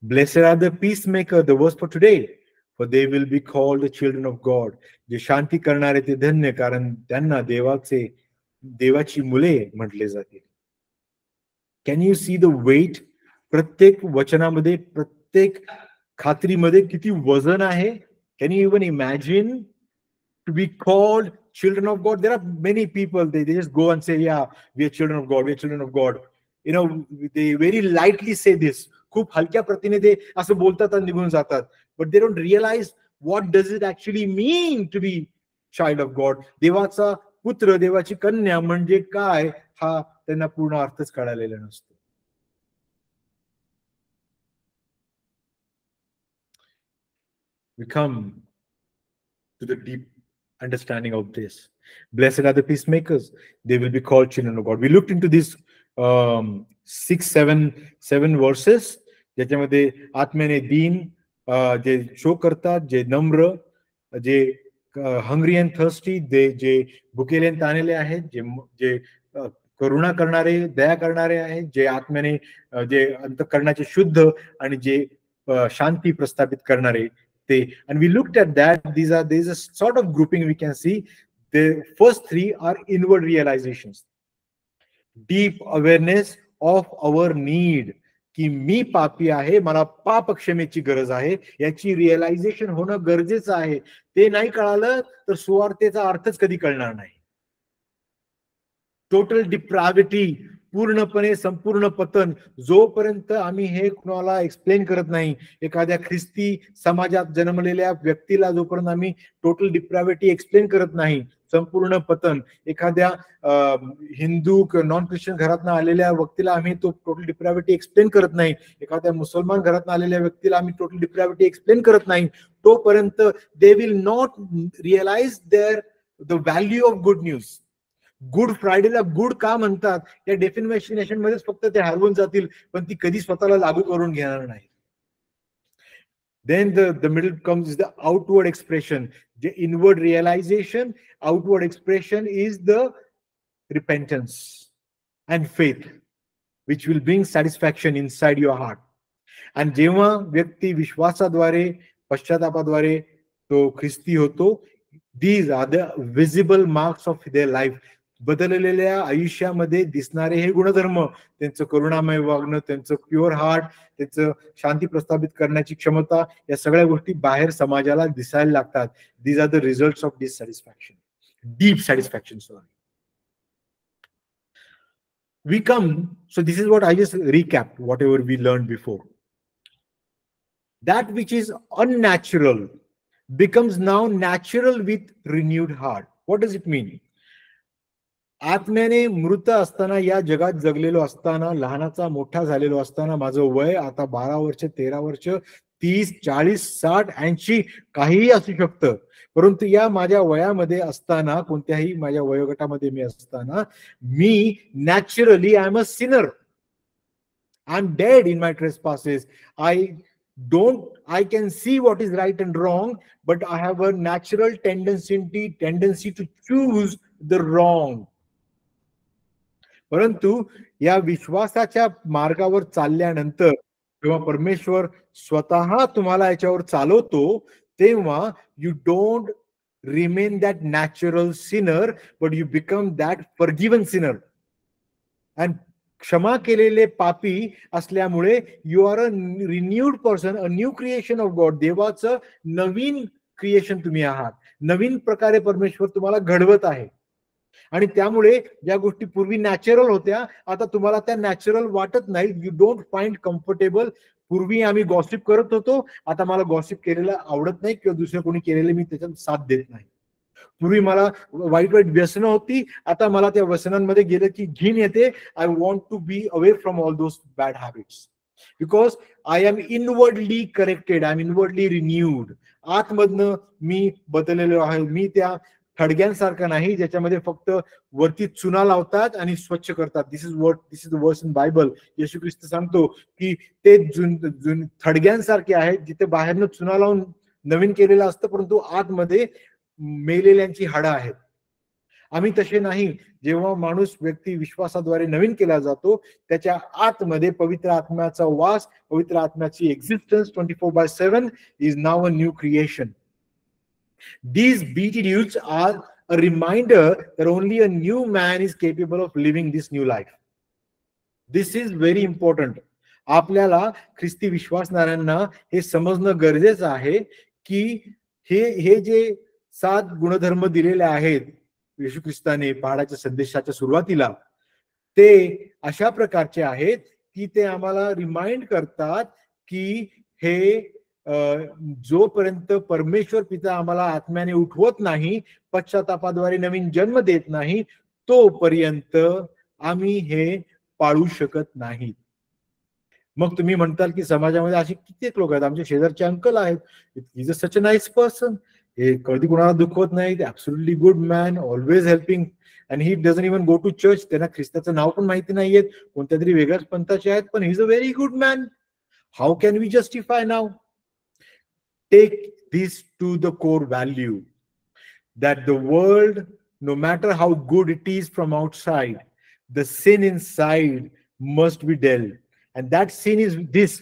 blessed are the peacemaker, the verse for today, for they will be called the children of God. जे शांती करणारे ते धन्य, कारण त्यांना देवाची मुले म्हटले जातील. Can you see the weight? प्रत्येक वचनामध्ये, प्रत्येक खात्रीमध्ये किती वजन आहे. Can you even imagine to be called children of God? There are many people, they just go and say, yeah, we are children of God, we are children of God. You know, they very lightly say this. खूप हलक्या प्रतीने ते असं बोलतात आणि निघून जातात. But they don't realize what does it actually mean to be child of God. देवाचा पुत्र, देवाची कन्या म्हणजे काय, हा त्यांना पूर्ण अर्थच कळालेला नसतो. We come to the deep understanding of this. Blessed are the peacemakers, they will be called children of God. We looked into these 7 verses, ज्याच्यामध्ये आत्म्याने दीन, जे शोक करतात, जे नम्र, जे हंग्री अँड थर्स्टी, जे भुकेले आणि ताणलेले आहेत, जे करुणा करणारे, दया करणारे आहेत, जे आत्म्याने, जे अंतःकरणाचे शुद्ध आणि जे शांती प्रस्थापित करणारे ते. And we looked at that. There is a sort of grouping we can see. The first 3 are inward realizations. Deep awareness of our need. की मी पापी आहे, मला पाप क्षमेची गरज आहे, याची रिअलायझेशन होणं गरजेचं आहे. ते नाही कळालं तर सुवार्तेचा अर्थच कधी कळणार नाही. टोटल डिप्राविटी, पूर्णपणे संपूर्ण पतन, जोपर्यंत आम्ही हे कुणाला एक्सप्लेन करत नाही, एखाद्या ख्रिस्ती समाजात जन्मलेल्या व्यक्तीला जोपर्यंत आम्ही टोटल डिप्राविटी एक्सप्लेन करत नाही, संपूर्ण पतन, एखाद्या हिंदू नॉन ख्रिश्चन घरातून आलेल्या व्यक्तीला आम्ही तो टोटल डिप्राविटी एक्सप्लेन करत नाही, एखाद्या मुसलमान घरातून आलेल्या व्यक्तीला आम्ही टोटल डिप्राविटी एक्सप्लेन करत नाही, तोपर्यंत they will not realise the value of good news. Good फ्रायडेला गुड का म्हणतात, या डेफिनेशन मध्येच फक्त ते हरवून जातील, पण ती कधी स्वतःला लागू करून घेणार नाही. Then the middle comes is the outward expression. The inward realization, outward expression is the repentance and faith, which will bring satisfaction inside your heart. And जेव्हा व्यक्ती विश्वासाद्वारे, पश्चातापाद्वारे तो ख्रिस्ती होतो, these are the visible marks of their life. बदललेल्या आयुष्यामध्ये दिसणारे हे गुणधर्म, त्यांचं करुणामय वागणं, त्यांचं प्युअर हार्ट, त्यांचं शांती प्रस्थापित करण्याची क्षमता, या सगळ्या गोष्टी बाहेर समाजाला दिसायला लागतात. These are the results of dissatisfaction, deep satisfaction. Sorry. We come, so this is what I just recapped, whatever we learned before. That which is unnatural becomes now natural with renewed heart. What does it mean? आत्म्याने मृत असताना, या जगात जगलेलो असताना, लहानाचा मोठा झालेलो असताना, माझं वय आता 12 वर्ष, 13 वर्ष, 30, 40, 60, 80 काहीही असू शकतं, परंतु या माझ्या वयामध्ये असताना, कोणत्याही माझ्या वयोगटामध्ये मी असताना, मी naturally I am a sinner. I am dead in my trespasses. I can see what is right and wrong, but I have a natural tendency to choose the wrong. परंतु या विश्वासाच्या मार्गावर चालल्यानंतर जेव्हा परमेश्वर स्वतः तुम्हाला याच्यावर चालवतो, तेव्हा you don't remain that natural sinner, but you become that forgiven sinner. And क्षमा केलेले पापी असल्यामुळे you are a renewed person, a new creation of God. देवाचं नवीन क्रिएशन तुम्ही आहात. नवीन प्रकारे परमेश्वर तुम्हाला घडवत आहे. आणि त्यामुळे ज्या गोष्टी पूर्वी नॅचरल होत्या, आता तुम्हाला त्या नॅचरल वाटत नाही. You don't find comfortable. पूर्वी आम्ही गॉसिप करत होतो, आता मला गॉसिप केलेलं आवडत नाही, किंवा दुसरं कोणी केलेलं मी त्याच्यात साथ देत नाही. पूर्वी मला वाईट व्यसनं होती, आता मला त्या व्यसनांमध्ये गेलं की घिन येते. I want to be away from all those bad habits. Because I am inwardly corrected, I am inwardly renewed. आतमधनं मी बदललेलो आहे. मी त्या थडग्यांसारखा नाही ज्याच्यामध्ये फक्त वरती चुना लावतात आणि स्वच्छ करतात. दिस इज द वर्स इन बायबल. येशू ख्रिस्त सांगतो की ते थडग्यांसारखे आहेत जिथे बाहेरनं चुना लावून नवीन केलेलं असतं, परंतु आतमध्ये मेलेल्यांची हाडं आहेत. आम्ही तसे नाही. जेव्हा माणूस व्यक्ती विश्वासाद्वारे नवीन केला जातो, त्याच्या आतमध्ये पवित्र आत्म्याचा वास, पवित्र आत्म्याची existence 24/7 is now a new creation. These beatitudes are a reminder that only a new man is capable of living this new life. This is very important. आपल्याला ख्रिस्ती विश्वासणाऱ्यांना हे समजणं गरजेचं आहे की हे जे 7 गुणधर्म दिलेले आहेत येशू ख्रिस्ताने पहाडाच्या संदेशाच्या सुरुवातीला, ते अशा प्रकारचे आहेत की ते आम्हाला रिमाइंड करतात की हे जोपर्यंत परमेश्वर पिता आम्हाला आत्म्याने उठवत नाही, पश्चातापाद्वारे नवीन जन्म देत नाही, तोपर्यंत आम्ही हे पाळू शकत नाही. मग तुम्ही म्हणताल की समाजामध्ये असे कित्येक लोक आहेत. आमच्या शेजारचे अंकल आहेत, is a such a nice person, हे कधी कोणाला दुखवत नाही, absolutely good man, always helping, and he doesn't even go to church. त्यांना ख्रिस्ताचं नाव पण माहिती नाहीये, कोणत्या तरी वेगळ्याच पंथाचे आहेत, पण he is a very good man. How can we justify नाव? Take this to the core value that the world, no matter how good it is from outside, the sin inside must be dealt. And that sin is this.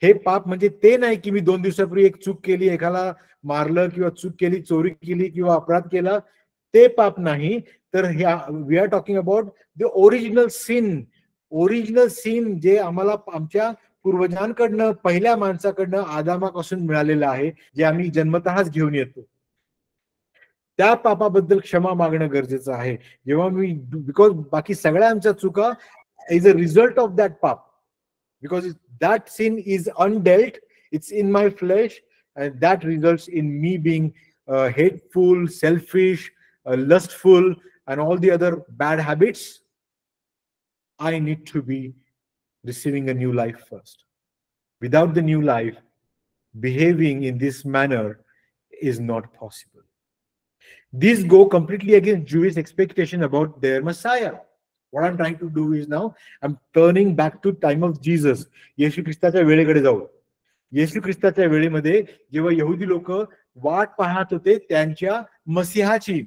हे पाप म्हणजे ते नाही की मी 2 दिवसापूर्वी एक चूक केली, एकाला मारलं किंवा चूक केली, चोरी केली किंवा अपराध केला, ते पाप नाही. तर we are talking about the original sin. Original sin जे आम्हाला आमच्या पूर्वजांकडनं, पहिल्या माणसाकडनं, आदामापासून मिळालेलं आहे, जे आम्ही जन्मतःच घेऊन येतो. त्या पापाबद्दल क्षमा मागणं गरजेचं आहे. जेव्हा मी, बिकॉज बाकी सगळ्या आमच्या चुका is a result of that पाप, because that sin is undealt, it's in my flesh, and that results in me being hateful, selfish, lustful and all the other bad habits. I need to be receiving a new life first. Without the new life, behaving in this manner is not possible. These go completely against Jewish expectation about their Messiah. What I'm trying to do is now I'm turning back to time of Jesus. येशू ख्रिस्ताच्या वेळेकडे जाऊ. येशू ख्रिस्ताच्या वेळेमध्ये जेव्हा यहुदी लोक वाट पाहत होते त्यांच्या मसीहाची,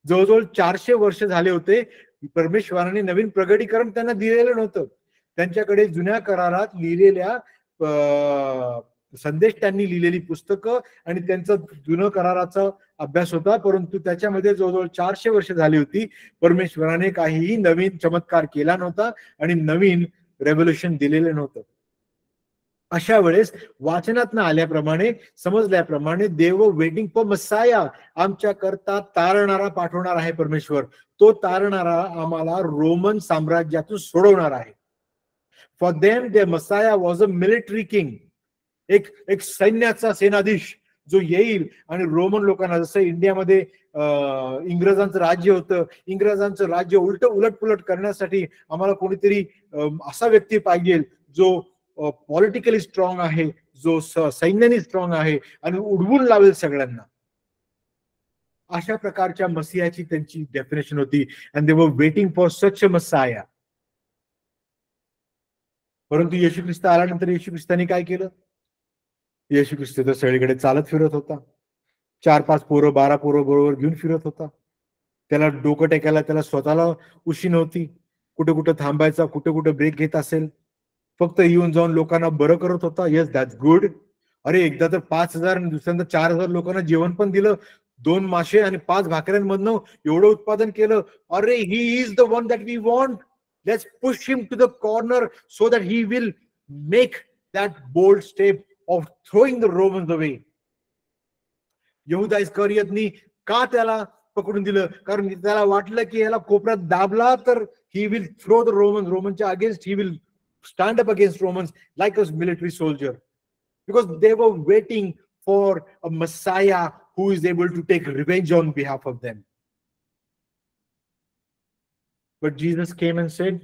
जवळजवळ 400 वर्ष झाले होते, परमेश्वराने नवीन प्रगटीकरण त्यांना दिलेलं नव्हतं. त्यांच्याकडे जुन्या करारात लिहिलेल्या संदेश, त्यांनी लिहिलेली पुस्तकं आणि त्यांचा जुनं कराराचा अभ्यास होता, परंतु त्याच्यामध्ये जवळजवळ 400 वर्ष झाली होती. परमेश्वराने काहीही नवीन चमत्कार केला नव्हता आणि नवीन रेव्होल्युशन दिलेलं नव्हतं. अशा वेळेस वाचनातनं आल्याप्रमाणे, समजल्याप्रमाणे, देव वेटिंग फॉर मसाया, आमच्या करता तारणारा पाठवणार आहे परमेश्वर. तो तारणारा आम्हाला रोमन साम्राज्यातून सोडवणार आहे. For them the Messiah was a military king. एक सैन्याचा सेनाधीश जो येईल आणि रोमन लोकांना, जसं इंडियामध्ये इंग्रजांचं राज्य होतं, इंग्रजांचं राज्य उलटपुलट करण्यासाठी आम्हाला कोणीतरी असा व्यक्ती पाहिजे जो पॉलिटिकली स्ट्रॉंग आहे, जो सैन्याने स्ट्रॉंग आहे आणि उडवून लावेल सगळ्यांना. अशा प्रकारच्या मसीहाची त्यांची डेफिनेशन होती. And they were waiting for such a Messiah. परंतु येशू ख्रिस्त आल्यानंतर येशू ख्रिस्ताने काय केलं? येशू ख्रिस्त तर सगळीकडे चालत फिरत होता. 4-5 पोरं, 12 पोरं बरोबर घेऊन फिरत होता. त्याला डोकं टेकायला त्याला स्वतःला उशी नव्हती. कुठे कुठे थांबायचा, कुठे कुठे ब्रेक घेत असेल, फक्त येऊन जाऊन लोकांना बरं करत होता. Yes, that's good. अरे एकदा तर 5,000 आणि दुसऱ्यांदा 4,000 लोकांना जेवण पण दिलं. 2 मासे आणि 5 भाकऱ्यांमधनं एवढं उत्पादन केलं. अरे, he is the one that we want. Let's push him to the corner so that he will make that bold step of throwing the Romans away. Yahuda इस्करियोतनी का त्याला पकडून दिलं? कारण त्याला वाटलं की याला कोपऱ्यात दाबला तर he will throw the Romans. रोमनच्या against he will stand up against Romans like a military soldier, because they were waiting for a Messiah who is able to take revenge on behalf of them. But Jesus came and said,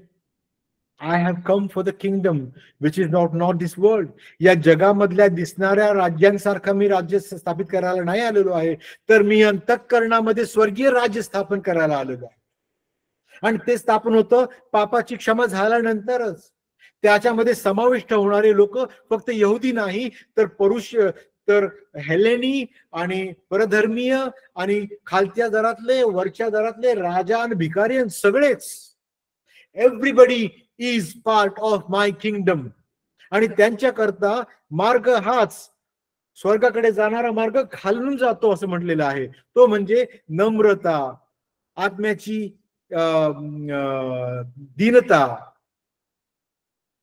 I have come for the kingdom which is not this world. या जगामधल्या दिसणाऱ्या राज्यांसारखं मी राज्य स्थापित करायला नाही आलेलो आहे, तर मी अंतःकरणामध्ये स्वर्गीय राज्य स्थापन करायला आलेलो आहे. आणि ते स्थापन होतं पापाची क्षमा झाल्यानंतरच. त्याच्यामध्ये समाविष्ट होणारे लोक फक्त यहुदी नाही, तर पुरुष, तर हेलेनी आणि परधर्मीय आणि खालच्या दरातले, वरच्या दरातले, राजा आणि भिकारी सगळेच. Everybody is part of my kingdom. आणि त्यांच्याकरता मार्ग हाच, स्वर्गाकडे जाणारा मार्ग खालून जातो असं म्हटलेलं आहे. तो म्हणजे नम्रता, आत्म्याची दीनता,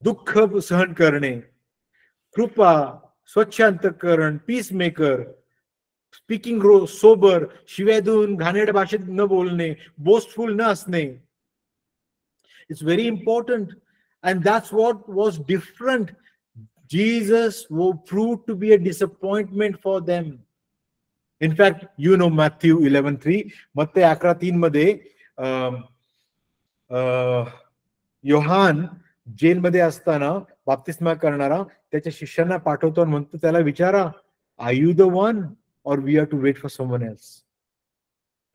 दुःख सहन करणे, कृपा, स्वच्छ अंतःकरण, पीस मेकर, स्पीकिंग सोबर, शिव्या देऊन घाणेरड भाषेत न बोलणे, बोस्टफुल न असणे. It's very important, and that's what was different. Jesus proved to be a disappointment for them. In fact, you know Matthew 11:3, मत्ते 11:3 मध्ये योहान जेलमध्ये असताना बाप्तिस्मा करणारा त्याच्या शिष्यांना पाठवतो आणि म्हणतो, त्याला विचारा, are you the one or we are to wait for someone else.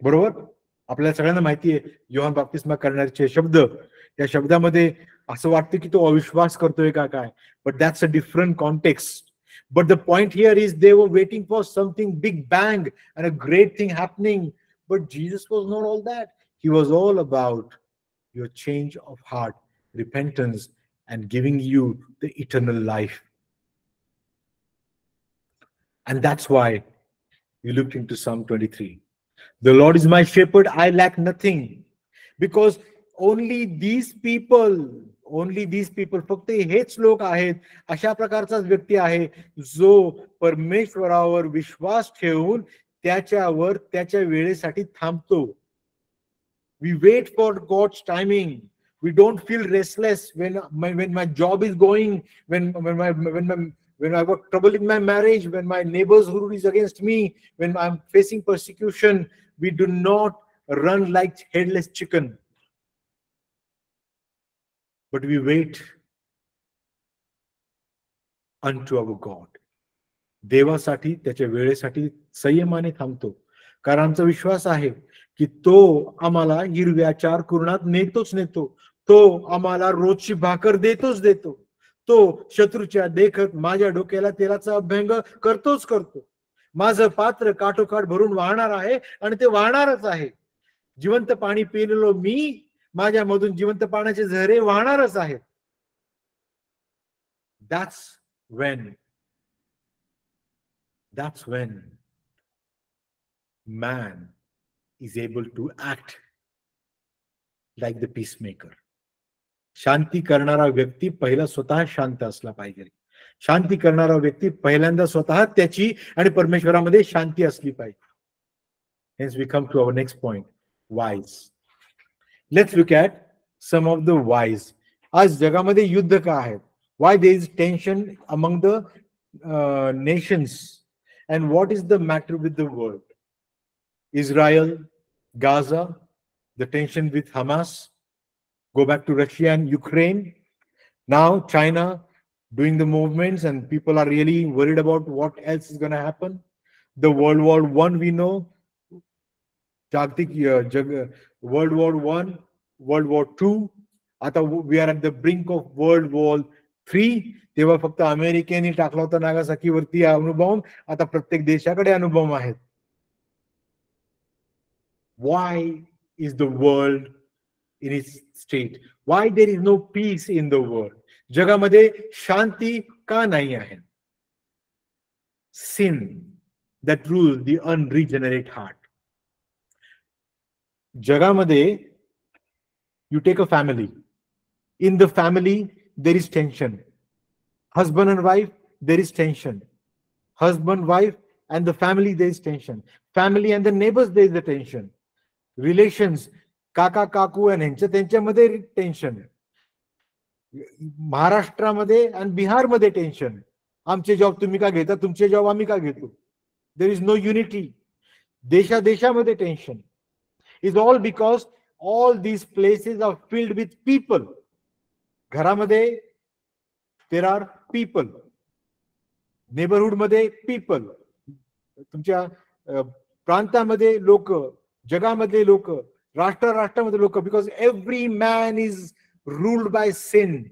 बरोबर? आपल्याला सगळ्यांना माहिती आहे योहान बाप्तिस्मा करणाऱ्याचे शब्द, त्या शब्दामध्ये असं वाटतं की तो अविश्वास करतोय का काय, but that's a different context. But the point here is they were waiting for something big bang and a great thing happening. But Jesus was not all that. He was all about your change of heart, repentance, and giving you the eternal life. And that's why we looked into Psalm 23. The Lord is my shepherd, I lack nothing. Because only these people, फक्त हेच लोक आहेत, अशा प्रकारचाच व्यक्ती आहे जो परमेश्वरावर विश्वास ठेवून त्याच्यावर त्याच्या वेळेसाठी थांबतो. We wait for God's timing. We don't feel restless when my job is going, when I got trouble in my marriage, when my neighbors who is against me, when I'm facing persecution. We do not run like headless chicken. But we wait unto our God. देवासाठी, त्याच्या वेळेसाठी संयमाने थांबतो. कारण आमचा विश्वास आहे की तो आम्हाला हिरव्या चार कुरणात नेतोच नेतो. तो आम्हाला रोजची भाकर देतोच देतो. तो शत्रूच्या देखत माझ्या डोक्याला तेलाचा अभ्यंग करतोच करतो. माझं पात्र काठोकाठ भरून वाहणार आहे आणि ते वाहणारच आहे. जिवंत पाणी पिलेलो मी, माझ्यामधून जिवंत पाण्याचे झरे वाहणारच आहेत. That's when man is able to act like the peacemaker. शांती करणारा व्यक्ती पहिला स्वतः शांत असला पाहिजे. शांती करणारा व्यक्ती पहिल्यांदा स्वतः त्याची आणि परमेश्वरामध्ये शांती असली पाहिजे. Hence we come to our next point, wise. Let's look at some of the whys. आज जगामध्ये युद्ध का आहे? Why there is tension among the nations, and what is the matter with the world? Israel, Gaza, the tension with Hamas. Go back to Russia and Ukraine. Now China doing the movements, and people are really worried about what else is going to happen. The World War I, we know. World War I, World War II. आता we are at the brink of World War III. तेव्हा फक्त अमेरिकेने टाकला होता नागासाकीवरती अणुबॉम्ब, आता प्रत्येक देशाकडे अणुबॉम्ब आहेत. Why is the world in its state? Why there is no peace in the world? जगामध्ये शांती का नाही आहे? Sin that rules the unregenerate heart. जगामध्ये you take a family. In the family there is tension. Husband and wife, there is tension. Husband, wife, and the family, there is tension. Family and the neighbors, there is the tension. Relations, काका काकू आणि त्यांच्यामध्ये टेन्शन. महाराष्ट्रामध्ये आणि बिहारमध्ये टेन्शन. आमचे जॉब तुम्ही का घेता, तुमचे जॉब आम्ही का घेतो. There is no unity. देशादेशामध्ये tension. Is all because all these places are filled with people. घरामध्ये देर आर पीपल, नेबरहुड मध्ये पीपल, तुमच्या प्रांतामध्ये लोक, जगामध्ये लोक, राष्ट्रामध्ये लोक, because every man is ruled by sin,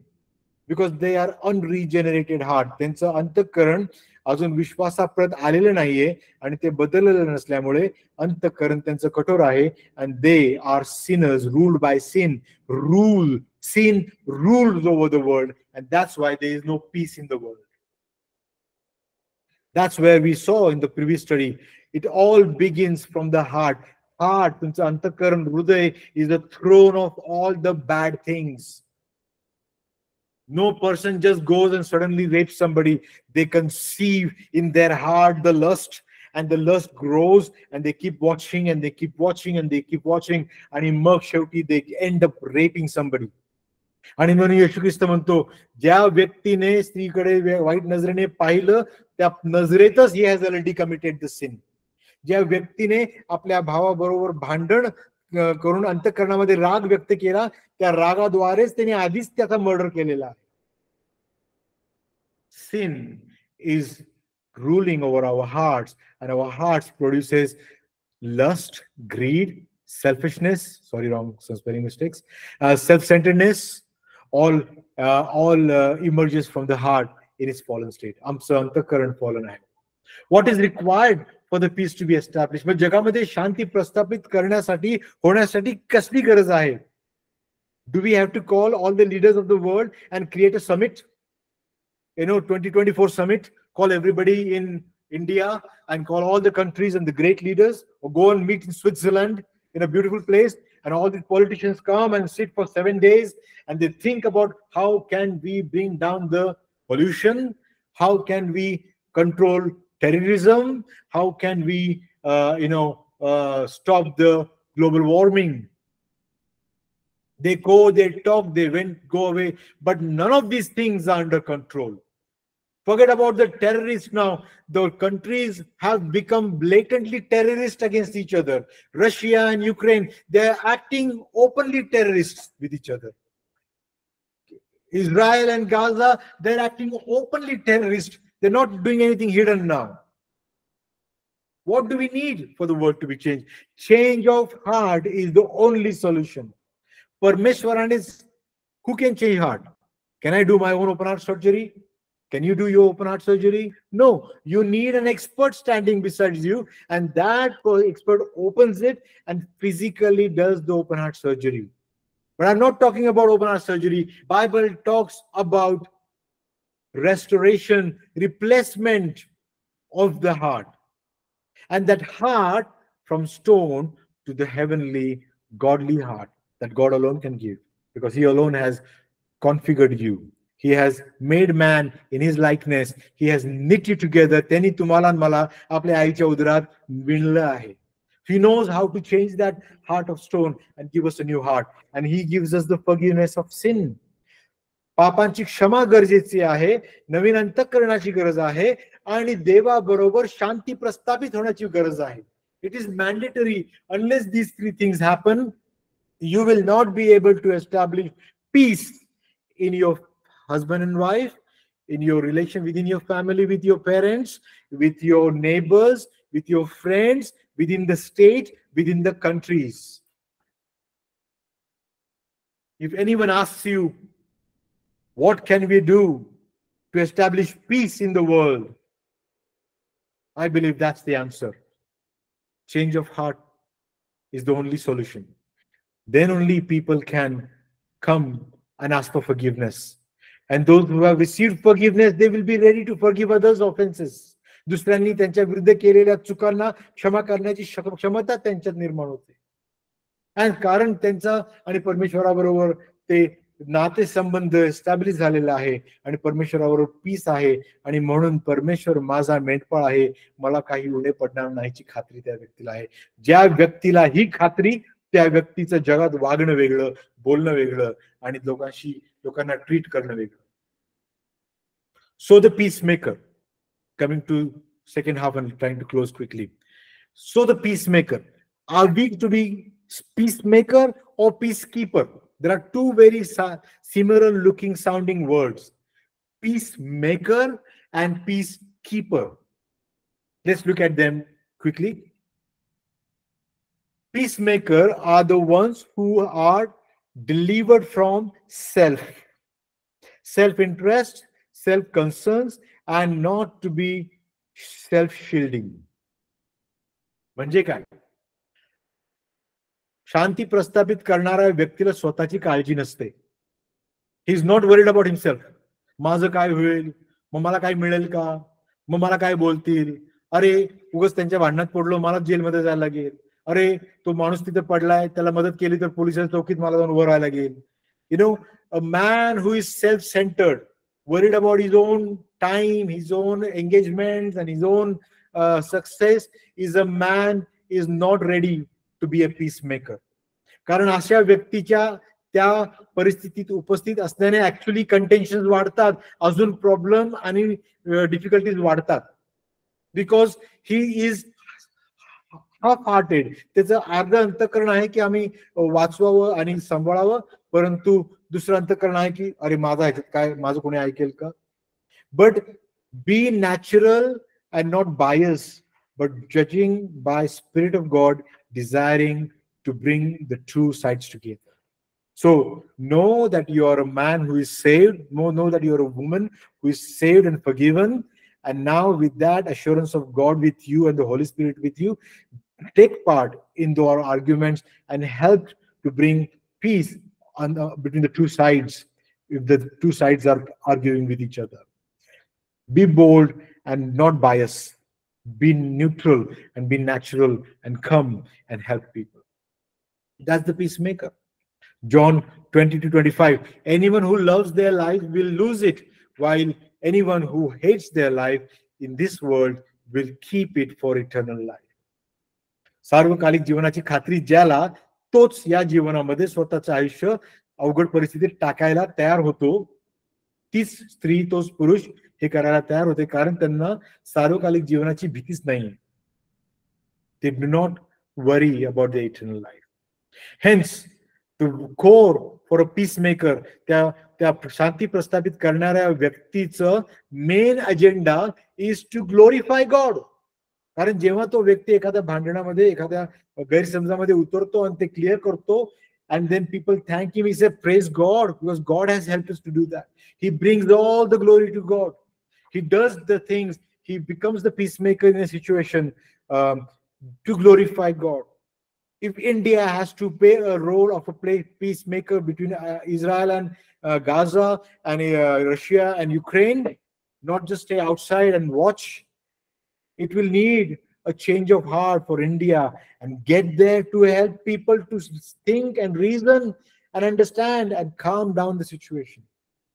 because they are unregenerated heart. त्यांचं अंतःकरण अजून विश्वासाप्रत आलेलं नाहीये आणि ते बदललेलं नसल्यामुळे अंतःकरण त्यांचं कठोर आहे. And they are sinners ruled by sin. Sin rules over the world, and that's why there is no peace in the world. That's where we saw in the previous study, it all begins from the heart. Heart, तुमचं अंतःकरण, हृदय, is the throne of all the bad things. No person just goes and suddenly rapes somebody. They conceive in their heart the lust, and the lust grows, and they keep watching and they keep watching and they keep watching, and in मग शेवटी they end up raping somebody. आणि म्हणून येशू ख्रिस्त म्हणतो, ज्या व्यक्तीने स्त्रीकडे वाईट नजरेने पाहिलं, त्या नजरेतच he has already committed the sin. ज्या व्यक्तीने आपल्या भावाबरोबर भांडण करून अंतःकरणामध्ये राग व्यक्त केला, त्या रागाद्वारेच त्याने आधीच त्याचा मर्डर केलेला आहे. Sin is ruling over our hearts, and our hearts produces lust, greed, selfishness, sorry, wrong spelling mistakes, self-centeredness, all emerges from the heart in its fallen state. आमचं अंतःकरण fallen आहे. What is required for the peace to be established? मग जगामध्ये शांती प्रस्थापित करण्यासाठी, होण्यासाठी कसली गरज आहे? Do we have to call all the leaders of the world and create a summit? 2024 summit, call everybody in India and call all the countries and the great leaders, or go and meet in Switzerland in a beautiful place, and all these politicians come and sit for 7 days and they think about how can we bring down the pollution, how can we control terrorism, how can we stop the global warming. They go, they talk, they go away, but none of these things are under control. Forget about the terrorists now. The countries have become blatantly terrorist against each other. Russia and Ukraine, they're acting openly terrorists with each other. Israel and Gaza, they're acting openly terrorist. They're not doing anything hidden now. What do we need for the world to be changed? Change of heart is the only solution. Parmeshwaran is, who can change heart? Can I do my own open heart surgery? Can you do your open heart surgery? No, you need an expert standing beside you, and that expert opens it and physically does the open heart surgery. But I'm not talking about open heart surgery. Bible talks about restoration, replacement of the heart. And that heart from stone to the heavenly, godly heart that God alone can give, because he alone has configured you. He has made man in his likeness. He has knit you together. त्यांनी तुम्हाला आणि मला आपल्या आईच्या उदरात विणलं आहे. He knows how to change that heart of stone and give us a new heart. And he gives us the forgiveness of sin. पापांची क्षमा गरजेची आहे, नवीन अंतःकरणाची गरज आहे, आणि देवाबरोबर शांती प्रस्थापित होण्याची गरज आहे. It is mandatory. Unless these three things happen, you will not be able to establish peace in your husband and wife, in your relation within your family, with your parents, with your neighbors, with your friends, within the state, within the countries. If anyone asks you, what can we do to establish peace in the world? I believe that's the answer. Change of heart is the only solution. Then only people can come and ask for forgiveness. And those who have received forgiveness, they will be ready to forgive others' offenses. दुसऱ्यांनी त्यांच्या विरुद्ध केलेल्या चुकांना क्षमा करण्याची क्षमता त्यांच्यात निर्माण होते. आणि कारण त्यांचा आणि परमेश्वराबरोबर ते नाते संबंध एस्टॅब्लिश झालेला आहे, आणि परमेश्वराबरोबर पीस आहे, आणि म्हणून परमेश्वर माझा मेंढपाळ आहे, मला काही उणे पडणार नाहीची खात्री त्या व्यक्तीला आहे. ज्या व्यक्तीला ही खात्री, त्या व्यक्तीचं जगात वागणं वेगळं, बोलणं वेगळं, आणि लोकांना ट्रीट करणं वेगळं. So the peacemaker, coming to second half and trying to close quickly. So the peacemaker, are we to be peacemaker or peacekeeper? There are two very similar looking sounding words, peacemaker and peacekeeper. Let's look at them quickly. Peacemaker are the ones who are delivered from self-interest, self-concerns, and not to be self-shielding. म्हणजे काय? शांती प्रस्थापित करणाऱ्या व्यक्तीला स्वतःची काळजी नसते. ही is not worried about himself. माझं काय होईल, मग मला काय मिळेल का, मग मला काय बोलतील, अरे उगाच त्यांच्या भांडणात पडलो, मला जेलमध्ये जायला लागेल, अरे तो माणूस तिथे पडलाय, त्याला मदत केली तर पोलिसांच्या चौकीत मला जाऊन उभं राहायला लागेल. You know, a man who is self-centered, worried about his own time, his own engagements, and his own success, is a man is not ready to be a peacemaker. कारण अशा व्यक्तीच्या त्या परिस्थितीत उपस्थित असल्याने ऍक्च्युअली कंटेन्शन वाढतात, अजून प्रॉब्लेम आणि डिफिकल्टीज वाढतात. Because he is half hearted. त्याचं अर्ध अंतकरण आहे की आम्ही वाचवावं आणि सांभाळावं, परंतु दुसरं अंतकरण आहे की अरे माझा ह्याच्यात काय, माझं कोणी ऐकेल का. But be natural and not bias, but judging by spirit of God, desiring to bring the two sides together. So know that you are a man who is saved. Know that you are a woman who is saved and forgiven. And now with that assurance of God with you and the Holy Spirit with you, take part in our arguments and help to bring peace between the two sides if the two sides are arguing with each other. Be bold and not biased. Be neutral and be natural and come and help people. That's the peacemaker. John 20:25. Anyone who loves their life will lose it, while anyone who hates their life in this world will keep it for eternal life. सार्वकालिक जीवनाची खात्री ज्याला, तोच या जीवनामध्ये स्वतःचं आयुष्य अवघड परिस्थितीत टाकायला तयार होतो. तीच स्त्री, तोच पुरुष हे करायला तयार होते, कारण त्यांना सार्वकालिक जीवनाची भीतीच नाही. They do not worry about the eternal life. Hence, the core for a peacemaker, त्या शांती प्रस्थापित करणाऱ्या व्यक्तीचं main agenda is to glorify God. कारण जेव्हा तो व्यक्ती एखाद्या भांडणामध्ये, एखाद्या गैरसमजामध्ये उतरतो आणि ते क्लिअर करतो, and then people thank him, he said praise God, because God has helped us to do that. He brings all the glory to God. He does the things, he becomes the peacemaker in a situation to glorify God. If India has to play a role of a peacemaker between Israel and Gaza and Russia and Ukraine, not just stay outside and watch, it will need a change of heart for India and get there to help people to think and reason and understand and calm down the situation.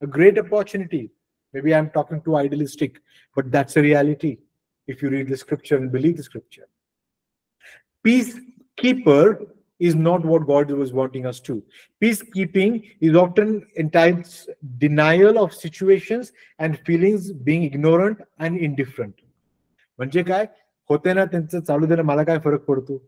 A great opportunity. Maybe I'm talking too idealistic, but that's a reality if you read the scripture and believe the scripture. Peacekeeper is not what God was wanting us to. Peacekeeping is often entails denial of situations and feelings, being ignorant and indifferent. म्हणजे काय होते ना, त्यांचं चालू देणं, मला काय फरक पडतो,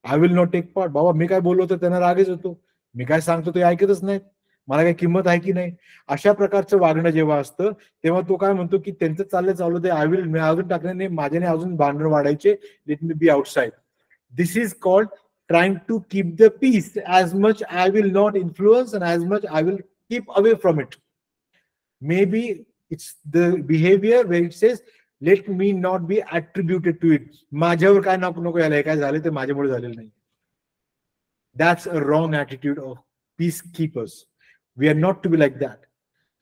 I will not take part. बाबा मी काय बोललो तर त्यांना रागच होतो, मी काय सांगतो ते ऐकतच नाहीत, मला काय किंमत आहे की नाही. अशा प्रकारचं वागणं जेव्हा असतं तेव्हा तो काय म्हणतो की त्यांचं चालू दे, आय विल, मी अजून टाकले नाही, माझ्याने अजून भांडण वाढायचे, let me be outside. This is called trying to keep the peace. As much I will not influence and as much I will keep away from it. Maybe it's the behavior where it says, let me not be attributed to it. माझ्यावर काय नको यायला, काय झाले ते माझ्यामुळे झालेलं नाही. That's a wrong attitude of peacekeepers. We are not to be like that.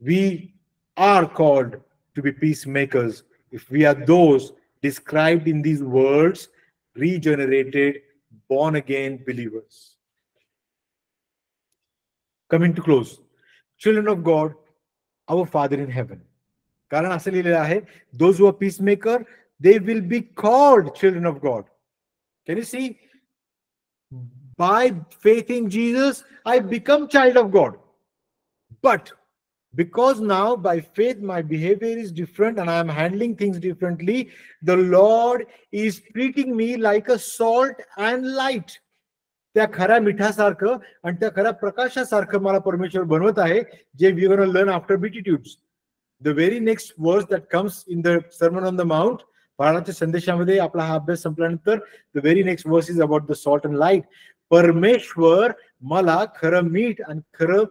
We are called to be peacemakers if we are those described in these words, regenerated, born again believers. Coming to close, children of God, our Father in heaven. कारण असं लिहिलेलं आहे, those who are peacemaker, they will be called children of God. Can you see? By faith in Jesus, I become child of God. But because now by faith my behavior is different and I am handling things differently, the Lord is treating me like a salt and light. त्या खऱ्या मिठासारखं आणि त्या खऱ्या प्रकाशासारखं मला परमेश्वर बनवत आहे, जे we gonna learn after beatitudes. The very next verse that comes in the sermon on the mount, बाळाच्या संदेशामध्ये आपला हा अभ्यास संपल्यानंतर the very next verse is about the salt and light. परमेश्वर मला खरं मीठ आणि खरं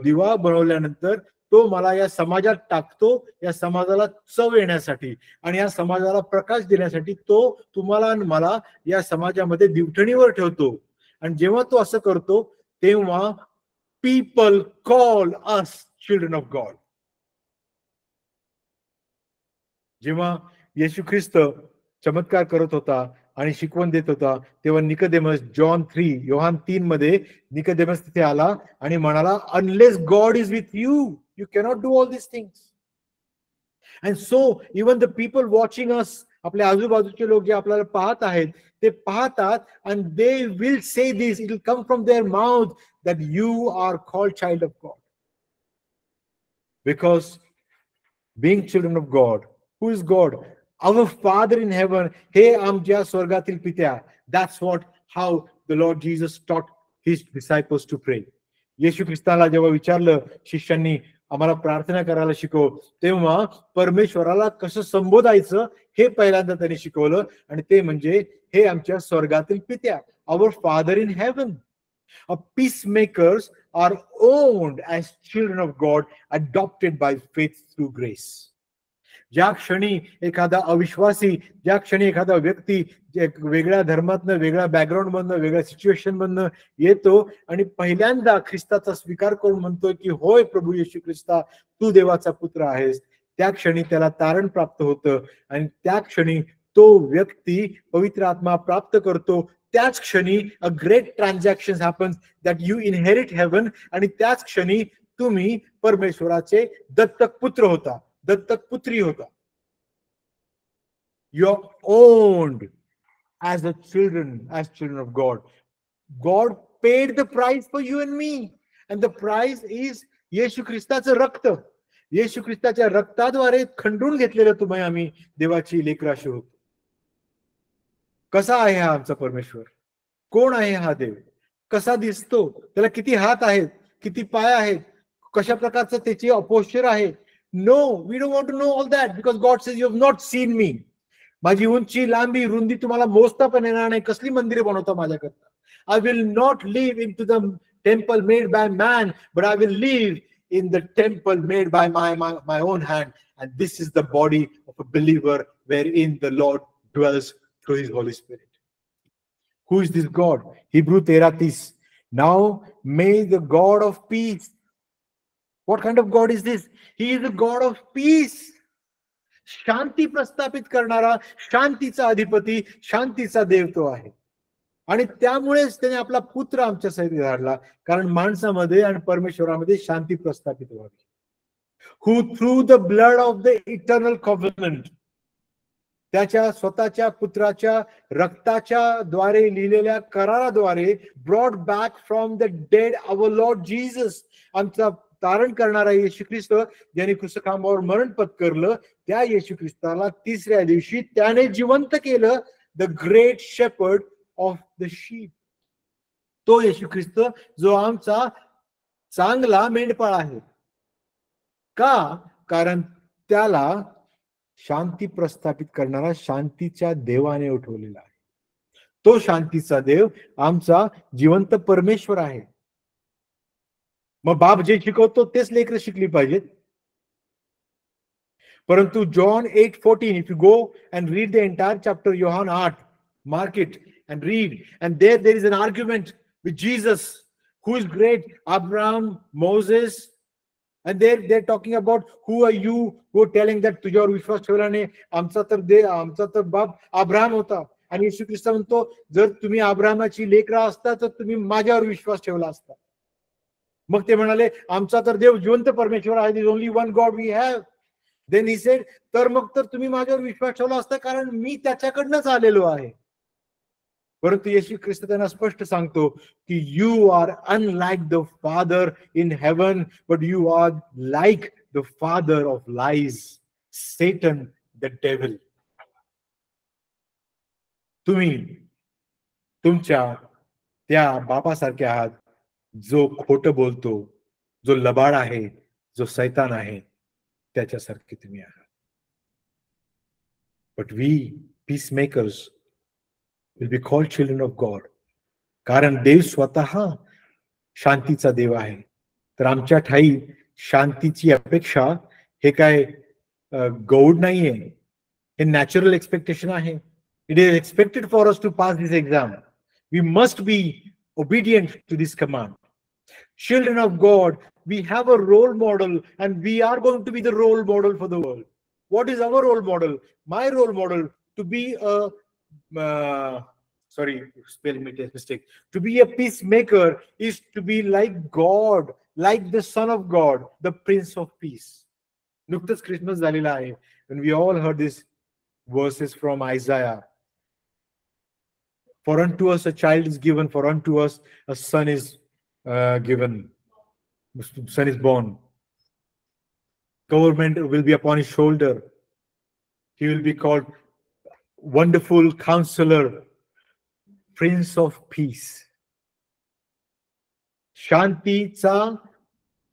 दिवा बनवल्यानंतर तो मला या समाजात टाकतो, या समाजाला चव येण्यासाठी आणि या समाजाला प्रकाश देण्यासाठी तो तुम्हाला आणि मला या समाजामध्ये दिवठणीवर ठेवतो. आणि जेव्हा तो असं करतो तेव्हा people call us children of God. जेव्हा येशू ख्रिस्त चमत्कार करत होता आणि शिकवण देत होता, तेव्हा निकोदेमस योहान 3 मध्ये निकोदेमस तिथे आला आणि म्हणाला, unless God is with you, you cannot do all this things. And so even the people watching us, आपल्या आजूबाजूचे लोक जे आपल्याला पाहत आहेत ते पाहतात and they will say this, it will come from their mouth that you are called child of God. Because being children of God, who is God? Our Father in heaven, हे आमच्या स्वर्गातील पित्या. That's what how the Lord Jesus taught his disciples to pray. येशू ख्रिस्ताला जेव्हा विचारलं शिष्यांनी आम्हाला प्रार्थना करायला शिकव, तेव्हा परमेश्वराला कसं संबोधायचं हे पहिल्यांदा त्यांनी शिकवलं, आणि ते म्हणजे हे आमच्या स्वर्गातील पित्या, our father in heaven. Peacemakers are owned as children of God, adopted by faith through grace. ज्या क्षणी एखादा अविश्वासी, ज्या क्षणी एखादा व्यक्ती वेगळ्या धर्मातनं, वेगळ्या बॅकग्राऊंड मधनं, वेगळ्या सिच्युएशन मधनं येतो आणि पहिल्यांदा ख्रिस्ताचा स्वीकार करून म्हणतोय की होय प्रभू येशू ख्रिस्ता, तू देवाचा पुत्र आहेस, त्या क्षणी त्याला तारण प्राप्त होतं आणि त्या क्षणी तो व्यक्ती पवित्र आत्मा प्राप्त करतो. त्याच क्षणी a great transaction happens that you inherit heaven, आणि त्याच क्षणी तुम्ही परमेश्वराचे दत्तक पुत्र होता, दत्तक पुत्री होता. You are owned as children of God. God paid the price for you and me, and the price is येशू ख्रिस्ताचं रक्त. येशू ख्रिस्ताच्या रक्ताद्वारे खंडून घेतलेलं तुम्ही आम्ही देवाची लेकराशी होतो. कसा आहे हा आमचा परमेश्वर? कोण आहे हा देव? कसा दिसतो? त्याला किती हात आहेत, किती पाय आहेत, कशा प्रकारचं त्याची अपोश्चर आहे? No, we don't want to know all that, because God says you have not seen me. माझी उंची, लांबी, रुंदी तुम्हाला मोजता पण येणार नाही. कसली मंदिरे बनवता माझ्याकरता? I will not live into the temple made by man, but I will live in the temple made by my own hand. And this is the body of a believer wherein the Lord dwells through his Holy Spirit. Who is this God? Hebrew 13:30. Now may the God of peace. What kind of God is this? He is the God of peace. शांती प्रस्थापित करणारा, शांतीचा अधिपती, शांतीचा देव तो आहे. आणि त्यामुळेच त्याने आपला पुत्र आमच्या सहित धाडला, कारण माणसामध्ये आणि परमेश्वरामध्ये शांती प्रस्थापित व्हावी. Who through the blood of the eternal covenant, त्याच्या स्वतःच्या पुत्राच्या रक्ताच्या द्वारे लिहिलेल्या कराराद्वारे brought back from the dead our Lord Jesus, आमचा तारण करणारा येशू ख्रिस्त, ज्याने क्रूसखांबावर मरण पत्करलं, त्या येशू ख्रिस्ताला तिसऱ्या दिवशी त्याने जिवंत केलं. The great shepherd of the sheep. तो येशू ख्रिस्त जो आमचा चांगला मेंढपाळ आहे. का? कारण त्याला शांती प्रस्थापित करणारा शांतीच्या देवाने उठवलेला आहे. तो शांतीचा देव आमचा जिवंत परमेश्वर आहे. मग बाप जे शिकवतो तेच लेकरं शिकली पाहिजेत. परंतु John 8:14, if you go and read the entire chapter, Yohan 8, mark it and read, and there is an argument with Jesus, who is great, Abraham, Moses, and they're talking about who are you, who are telling that तुझ्यावर विश्वास ठेवल्याने आमचा तर बाप अब्राहम होता. आणि येशू ख्रिस्त म्हणतो, जर तुम्ही अब्राहमाची लेकरं असता तर तुम्ही माझ्यावर विश्वास ठेवला असता. मग ते म्हणाले, आमचा तर देव जिवंत परमेश्वर आहे, there is only one God we have. Then he said, तर मग तर तुम्ही माझ्यावर विश्वास ठेवला असता, कारण मी त्याच्याकडनंच आलेलो आहे. परंतु येशू ख्रिस्त त्यांना स्पष्ट सांगतो की you are unlike the Father in heaven, but you are like the father of lies, Satan the devil. तुम्ही तुमच्या त्या बापासारखे आहात जो खोटं बोलतो, जो लबाड आहे, जो सैतान आहे, त्याच्यासारखे तुम्ही आहात. But we peacemakers will be called children of God. कारण देव स्वतः शांतीचा देव आहे. तर आमच्या ठाई शांतीची अपेक्षा हे काय गौड नाहीये, हे नॅचरल एक्सपेक्टेशन आहे. It is expected for us to pass this exam. We must be obedient to this command. Children of God, we have a role model and we are going to be the role model for the world. What is our role model? My role model to be a sorry, spelling mistake. To be a peacemaker is to be like God, like the Son of God, the Prince of Peace. नुकतंच क्रिसमस झालेला आहे. When we all heard these verses from Isaiah. For unto us a child is given, for unto us a son is given, son is born. Government will be upon his shoulder. He will be called Wonderful Counselor, Prince of Peace. शांतीचा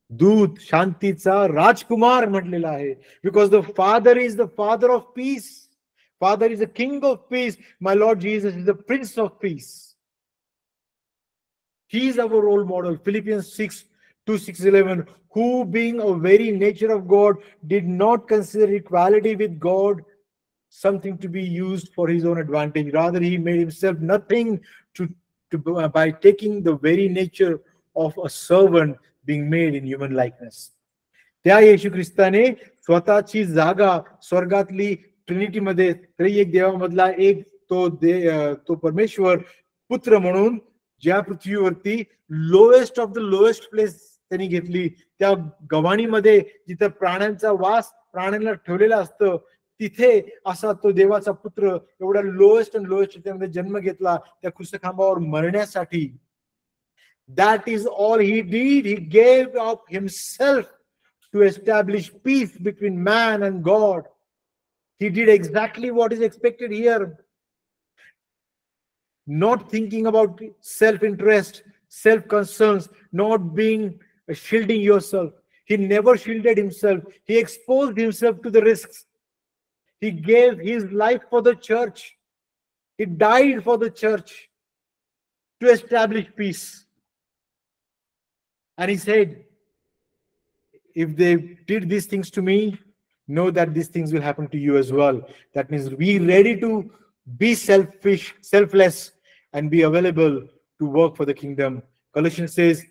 दूत, शांतीचा राजकुमार म्हटलेला आहे. Because the Father is the Father of peace. Father is the King of peace. My Lord Jesus is the Prince of peace. He is our role model. Philippians 6:11, who being a very nature of God did not consider equality with God something to be used for his own advantage. Rather, he made himself nothing by taking the very nature of a servant, being made in human likeness. त्या येशू ख्रिस्ताने स्वतःची जागा स्वर्गातली ट्रिनिटी मध्ये त्रयेक देवामधला एक तो परमेश्वर पुत्र म्हणून ज्या पृथ्वीवरती lowest of the lowest place त्यांनी घेतली, त्या गव्हाणीमध्ये जिथं प्राण्यांचा वास प्राण्यांना ठेवलेला असतं, तिथे असा तो देवाचा पुत्र एवढा लोएस्ट अँड लोएस्ट त्यामध्ये जन्म घेतला त्या क्रूसखांबावर मरण्यासाठी. That is all he did. He gave of himself to establish peace between man and God. He did exactly what is expected here. Not thinking about self-interest, self-concerns, not being shielding yourself. He never shielded himself. He exposed himself to the risks. He gave his life for the church. He died for the church to establish peace. And he said, if they did these things to me, know that these things will happen to you as well. That means be ready to be selfish, selfless, and be available to work for the kingdom. Colossians says,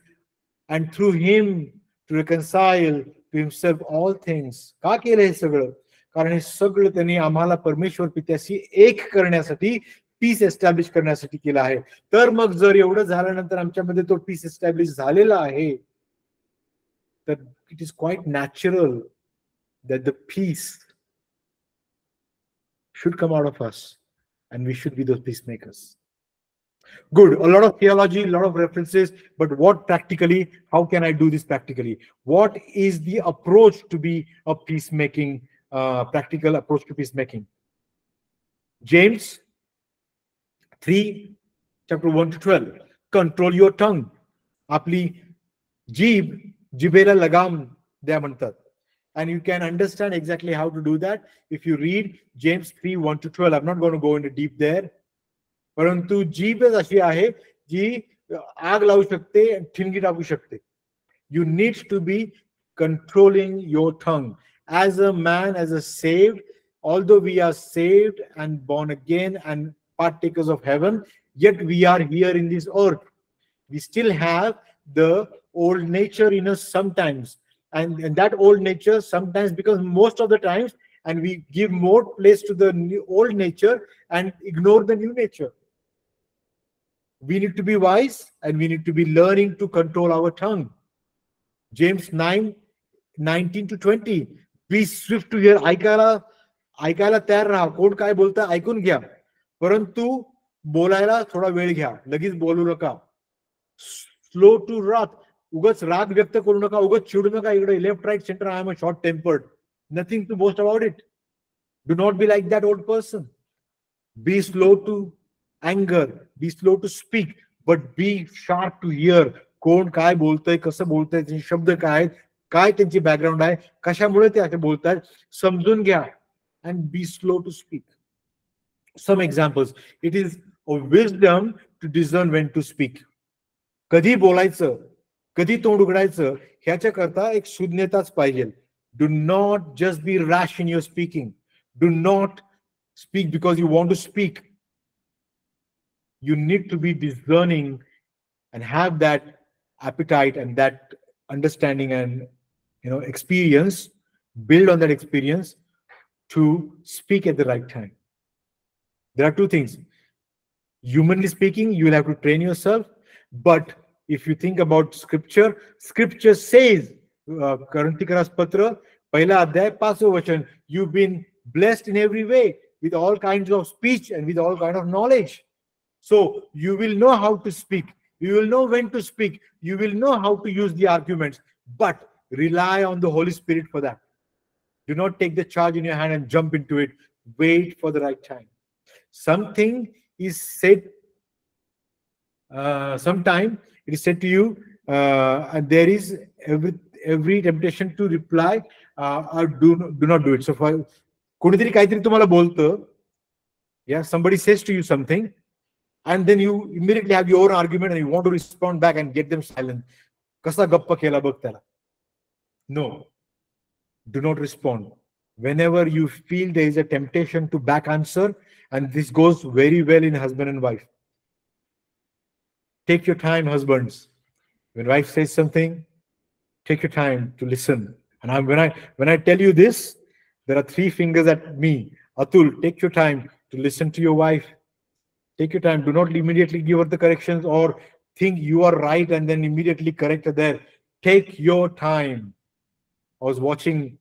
and through him to reconcile to himself all things. का केलं हे सगळं? कारण हे सगळं त्यांनी आम्हाला परमेश्वर पित्याशी एक करण्यासाठी, पीस एस्टॅब्लिश करण्यासाठी केलं आहे. तर मग जर एवढं झाल्यानंतर आमच्यामध्ये तो पीस एस्टॅब्लिश झालेला आहे, तर it is quite natural that the peace should come out of us and we should be those peacemakers. Good. A lot of theology, a lot of references, but what practically, how can I do this practically? What is the approach to be a peacemaking, practical approach to peacemaking? James 3, chapter 1 to 12. Control your tongue. आपली जीभ, जिभेला लगाम द्या म्हणतात. And you can understand exactly how to do that if you read James 3:1 to 12. I'm not going to go into deep there. परंतु जीभ अशी आहे जी आग लावू शकते, ठिणगी टाकू शकते. You need to be controlling your tongue. As a man, as a saved, although we are saved and born again and partakers of heaven, yet we are here in this earth. We still have the old nature in us sometimes. And that old nature sometimes becomes most of the times, and we give more place to the old nature and ignore the new nature. We need to be wise and we need to be learning to control our tongue. James 9:19 to 20. Be swift to hear. ऐकायला तयार राहा. कोण काय बोलतं ऐकून घ्या, परंतु बोलायला थोडा वेळ घ्या. लगेच बोलू नका. Slow to wrath. उगच राग व्यक्त करू नका, उगच चिडू नका. इकडे left right centre, I am a short tempered. Nothing to boast about it. Do not be like that old person. Be slow to anger. Be slow to speak. but be sharp to hear. कोण काय बोलतंय, कसं बोलतंय, त्यांचे शब्द काय आहेत, काय त्यांची बॅकग्राऊंड आहे, कशामुळे ते असे बोलतात, समजून घ्या. And be slow to speak. Some examples. It is a wisdom to discern when to speak. कधी बोलायचं, कधी तोंड उघडायचं, ह्याच्या करता एक सुज्ञताच पाहिजे. Do not just be rash in your speaking. Do not speak because you want to speak. You need to be discerning and have that appetite and that understanding and experience, build on that experience to speak at the right time. There are two things. Humanly speaking, you will have to train yourself. But if you think about scripture, scripture says, Karantikras Patra, Paila Adhyay, 5th vachan, you've been blessed in every way with all kinds of speech and with all kind of knowledge. So you will know how to speak. You will know when to speak. You will know how to use the arguments. But rely on the Holy Spirit for that. Do not take the charge in your hand and jump into it. Wait for the right time. Something is said, sometime it is said to you, and there is every temptation to reply or do not do it. So for कोणीतरी काहीतरी तुम्हाला बोलतं, yeah, somebody says to you something, and then you immediately have your own argument and you want to respond back and get them silent. Kasa gappa kela bag tela. No, do not respond. Whenever you feel there is a temptation to back answer, and this goes very well in husband and wife. Take your time, husbands. When wife says something, take your time to listen. And when I tell you this, there are 3 fingers at me. Atul, take your time to listen to your wife. Take your time. Do not immediately give her the corrections or think you are right and then immediately correct her there. Take your time. I was watching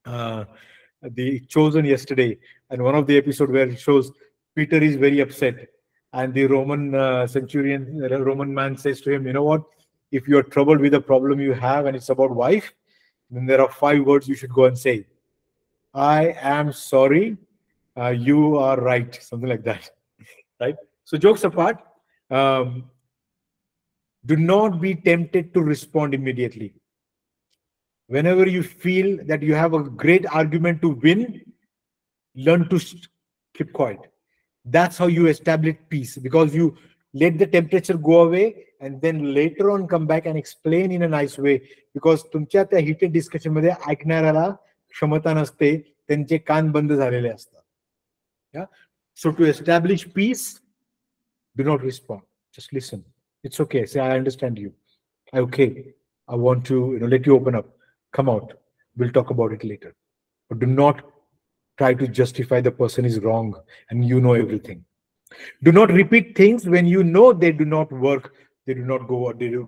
The Chosen yesterday, and one of the episodes where it shows Peter is very upset, and the Roman Roman man says to him, you know what, if you're troubled with a problem you have and it's about wife, then there are 5 words you should go and say. I am sorry, you are right, something like that. Right? So jokes apart, do not be tempted to respond immediately. Whenever you feel that you have a great argument to win, learn to keep quiet. That's how you establish peace, because you let the temperature go away and then later on come back and explain in a nice way. Because तुमच्या त्या heated discussion मध्ये ऐकणाऱ्याला क्षमता नसते, त्यांचे कान बंद झालेले असतात. Yeah. So to establish peace, do not respond. Just listen. It's okay. Say, I understand you. Okay. I want to let you open up. Come out. We'll talk about it later. But do not try to justify the person is wrong and you know everything. Do not repeat things when you know they do not work, they do not go, or they do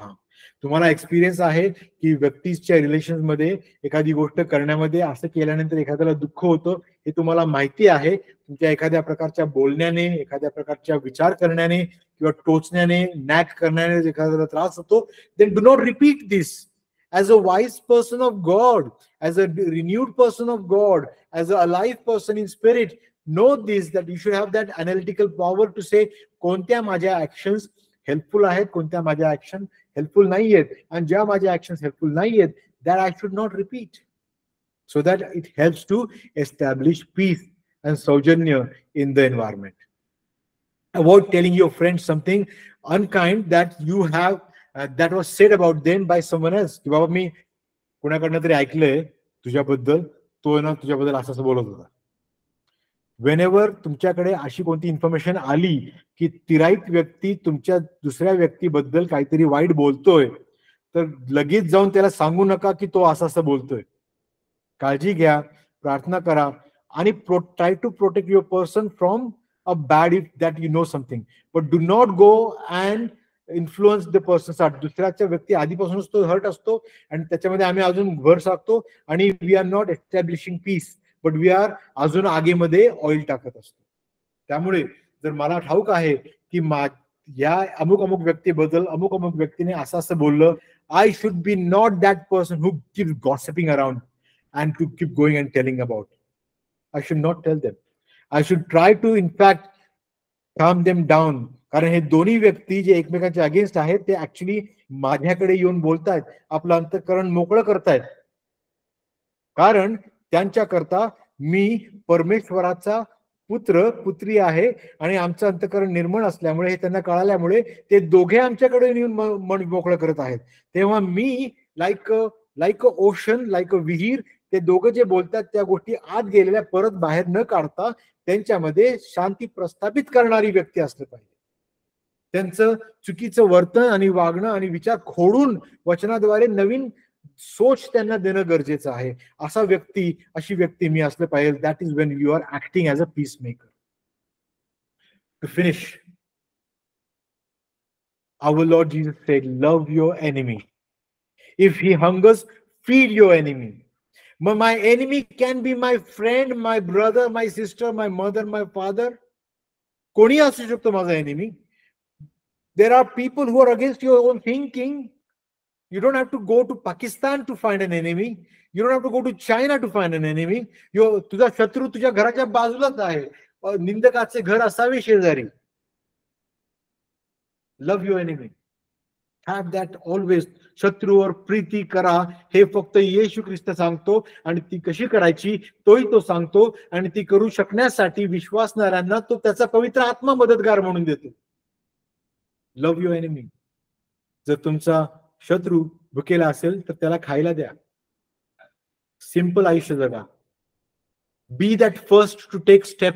harm. तुम्हाला एक्सपिरियन्स आहे की व्यक्तीच्या रिलेशन मध्ये एखादी गोष्ट करण्यामध्ये असं केल्यानंतर एखाद्याला दुःख होतं, हे तुम्हाला माहिती आहे. तुमच्या एखाद्या प्रकारच्या बोलण्याने, एखाद्या प्रकारच्या विचार करण्याने किंवा टोचण्याने, नॅक करण्याने एखाद्याला त्रास होतो, then do not repeat this. As a wise person of God, as a renewed person of God, as a alive person in spirit, know this, that you should have that analytical power to say कोणत्या माझ्या actions helpful आहेत, कोणत्या माझ्या action helpful नाही आहेत, and ज्या माझ्या actions helpful नाही आहेत, that I should not repeat, so that it helps to establish peace and saujanya in the environment. Avoid telling your friends something unkind that you have that was said about them by someone else. की बाबा मी कोणाकडनं तरी ऐकलंय तुझ्याबद्दल, तो ना तुझ्याबद्दल असं बोलत होता. Whenever तुमच्याकडे अशी कोणती इन्फॉर्मेशन आली की तिराईत व्यक्ती तुमच्या दुसऱ्या व्यक्तीबद्दल काहीतरी वाईट बोलतोय, तर लगेच जाऊन त्याला सांगू नका की तो असं बोलतोय. काळजी घ्या, प्रार्थना करा, आणि try to protect your person from a bad if that you know something, but do not go and influence the person. दुसऱ्याच्या व्यक्ती आधीपासूनच तो हर्ट असतो आणि त्याच्यामध्ये आम्ही अजून भर टाकतो आणि we are not establishing peace, but we are अजून आगीमध्ये ऑइल टाकत असतो. त्यामुळे जर मला ठाऊक आहे की या अमुक अमुक व्यक्तीबद्दल अमुक अमुक व्यक्तीने असं बोललं, I should be not that person who keeps gossiping around and to keep going and telling about. I should not tell them. I should try to, in fact, calm them down कारण हे दोन्ही व्यक्ती जे एकमेकांच्या अगेन्स्ट आहेत ते ऍक्च्युली माझ्याकडे येऊन बोलतायत, आपलं अंतःकरण मोकळं करतायत. कारण त्यांच्या करता मी परमेश्वराचा पुत्र पुत्री आहे आणि आमचं अंतःकरण निर्मळ असल्यामुळे, हे त्यांना कळाल्यामुळे ते दोघे आमच्याकडे येऊन मन मोकळं करत आहेत. तेव्हा मी like a ocean, like a विहीर, ते दोघं जे बोलतात त्या गोष्टी आत गेलेल्या परत बाहेर न काढता त्यांच्यामध्ये शांती प्रस्थापित करणारी व्यक्ती असलं पाहिजे. त्यांचं चुकीचं वर्तन आणि वागणं आणि विचार खोडून वचनाद्वारे नवीन सोच त्यांना देणं गरजेचं आहे. अशी व्यक्ती मी असलं पाहिजे. That is when you are acting as a peace maker. To finish, our Lord Jesus said, love your enemy. If he hungers, feed your enemy. My enemy can be my friend, my brother, my sister, my mother, my father. कोणी असू शकतो माझा enemy. There are people who are against your own thinking. You don't have to go to Pakistan to find an enemy. You don't have to go to China to find an enemy. तुझा शत्रू तुझ्या घराच्या बाजूलाच आहे. निंदकाचे घर असावे शेजारी. Love your enemy. Have that always. शत्रूवर Preeti करा, हे फक्त येशू ख्रिस्त सांगतो. आणि ती कशी करायची तोही तो सांगतो. आणि ती करू शकण्यासाठी विश्वासणाऱ्यांना तो त्याचा पवित्र आत्मा मदतगार म्हणून देतो. Love your enemy. जर तुमचा शत्रू भुकेला असेल तर त्याला खायला द्या. सिंपल आयुष्य जगा. Be that first to take step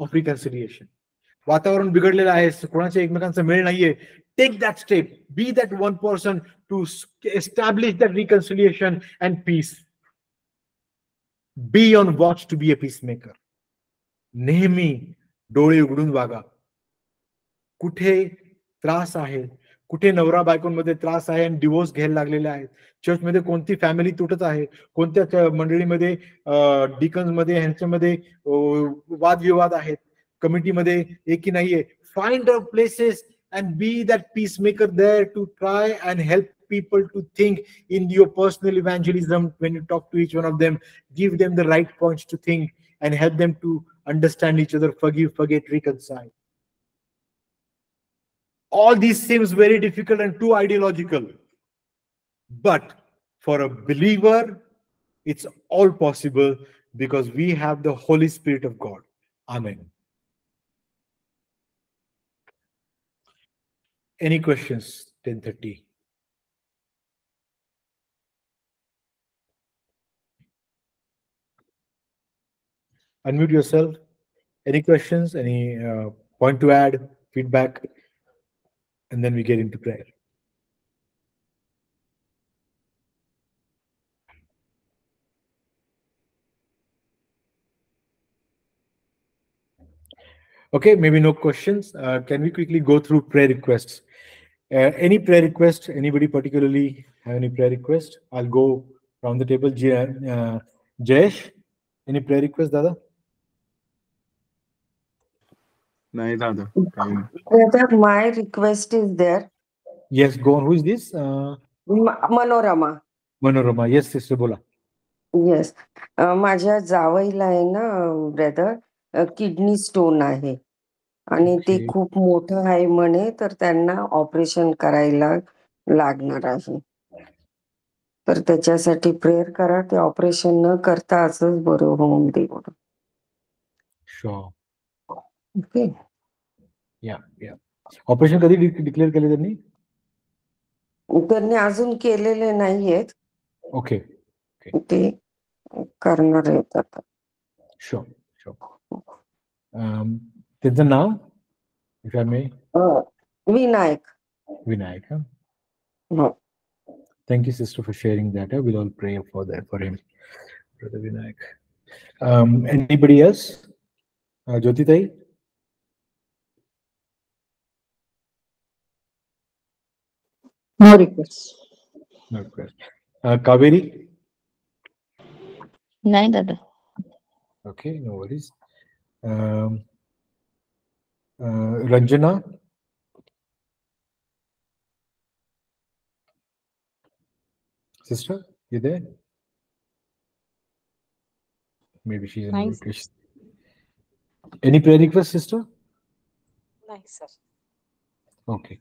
of reconciliation. वातावरण बिघडलेलं आहे, कोणाच्या एकमेकांचा मेळ नाहीये. Take that step. Be that one person to establish that reconciliation and peace. Be on watch to be a piece maker. नेहमी डोळे उघडून वागा. कुठे त्रास आहे, कुठे नवरा बायकोंमध्ये त्रास आहे आणि डिवोर्स घ्यायला लागलेले आहेत, चर्चमध्ये कोणती फॅमिली तुटत आहे, कोणत्या मंडळीमध्ये डिकन्समध्ये ह्यांच्यामध्ये वादविवाद आहेत, कमिटीमध्ये एकी नाहीये. Find a places and be that peacemaker there to try and help people to think in your personal evangelism. When you talk to each one of them, give them the right points to think and help them to understand each other, forgive, forget, reconcile. All these seems very difficult and too ideological, but for a believer it's all possible because we have the Holy Spirit of God. Amen. Any questions? 10:30. Unmute yourself. Any questions? Any point to add? Feedback? And then we get into prayer. Okay, maybe no questions. Can we quickly go through prayer requests? Any prayer request? Anybody particularly have any prayer request? I'll go around the table. Jayesh, any prayer request, Dada? No, Dada. Brother, my request is there. Yes, go on. Who is this? Manorama. Manorama. Yes, sister, bola. Yes. माझ्या जावईला आहे ना ब्रदर किडनी स्टोन आहे आणि ते Okay. खूप मोठं आहे म्हणे, तर त्यांना ऑपरेशन करायला लागणार आहे. तर त्याच्यासाठी प्रेयर करा, ते ऑपरेशन न करता असंच बरं होऊन दे. Sure. ओके. Yeah. ऑपरेशन कधी डिक्लेअर केले त्यांनी? त्यांनी अजून केलेले नाहीयेत. ओके. ते करणार आहेत आता. Sure. त्यांचं नाव? If I may. Vinayak. Vinayak. Huh? हो. Thank you, sister, for sharing that. We'll all pray for him, Brother Vinayak. Anybody else? Jyoti Tai? No requests. No request. Kaveri? नाही दादा. Okay, no worries. Ranjana? Sister, you there? Maybe she's in Nice. vacation. Any prayer request, sister? नाही sir. Okay.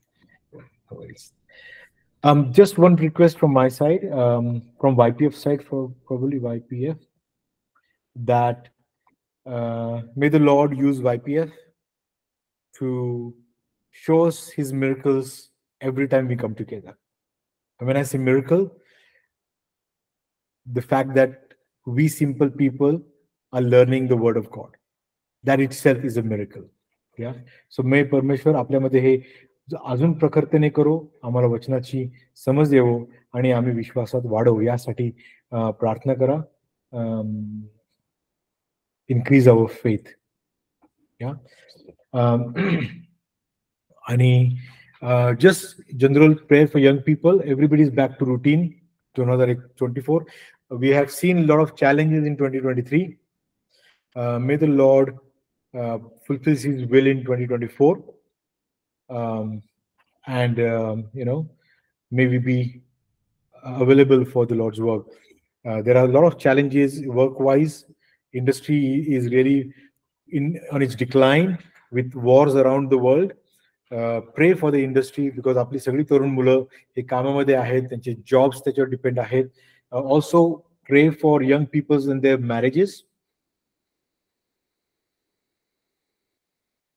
No worries. Just one request from my side, from YPF side, for probably YPF, that may the Lord use YPF to show us His miracles every time we come together. And when I say miracle, the fact that we simple people are learning the word of God, that itself is a miracle. Yeah. So may परमेश्वर आपल्यामध्ये हे अजून प्रखरतेने करो, आम्हाला वचनाची समज येवो आणि आम्ही विश्वासात वाढवू यासाठी प्रार्थना करा. Increase our faith. Yeah. आणि just general prayer for young people. Everybody is back to routine to another 24. We have seen a lot of challenges in 2023. May the Lord fulfills His will in 2024. And may we be available for the Lord's work. There are a lot of challenges work-wise. Industry is really on its decline with wars around the world. Pray for the industry, because आपली सगळी तरुण मुलं हे कामामध्ये आहेत, त्यांचे जॉब्स त्याच्यावर डिपेंड आहेत. Also pray for young people in their marriages.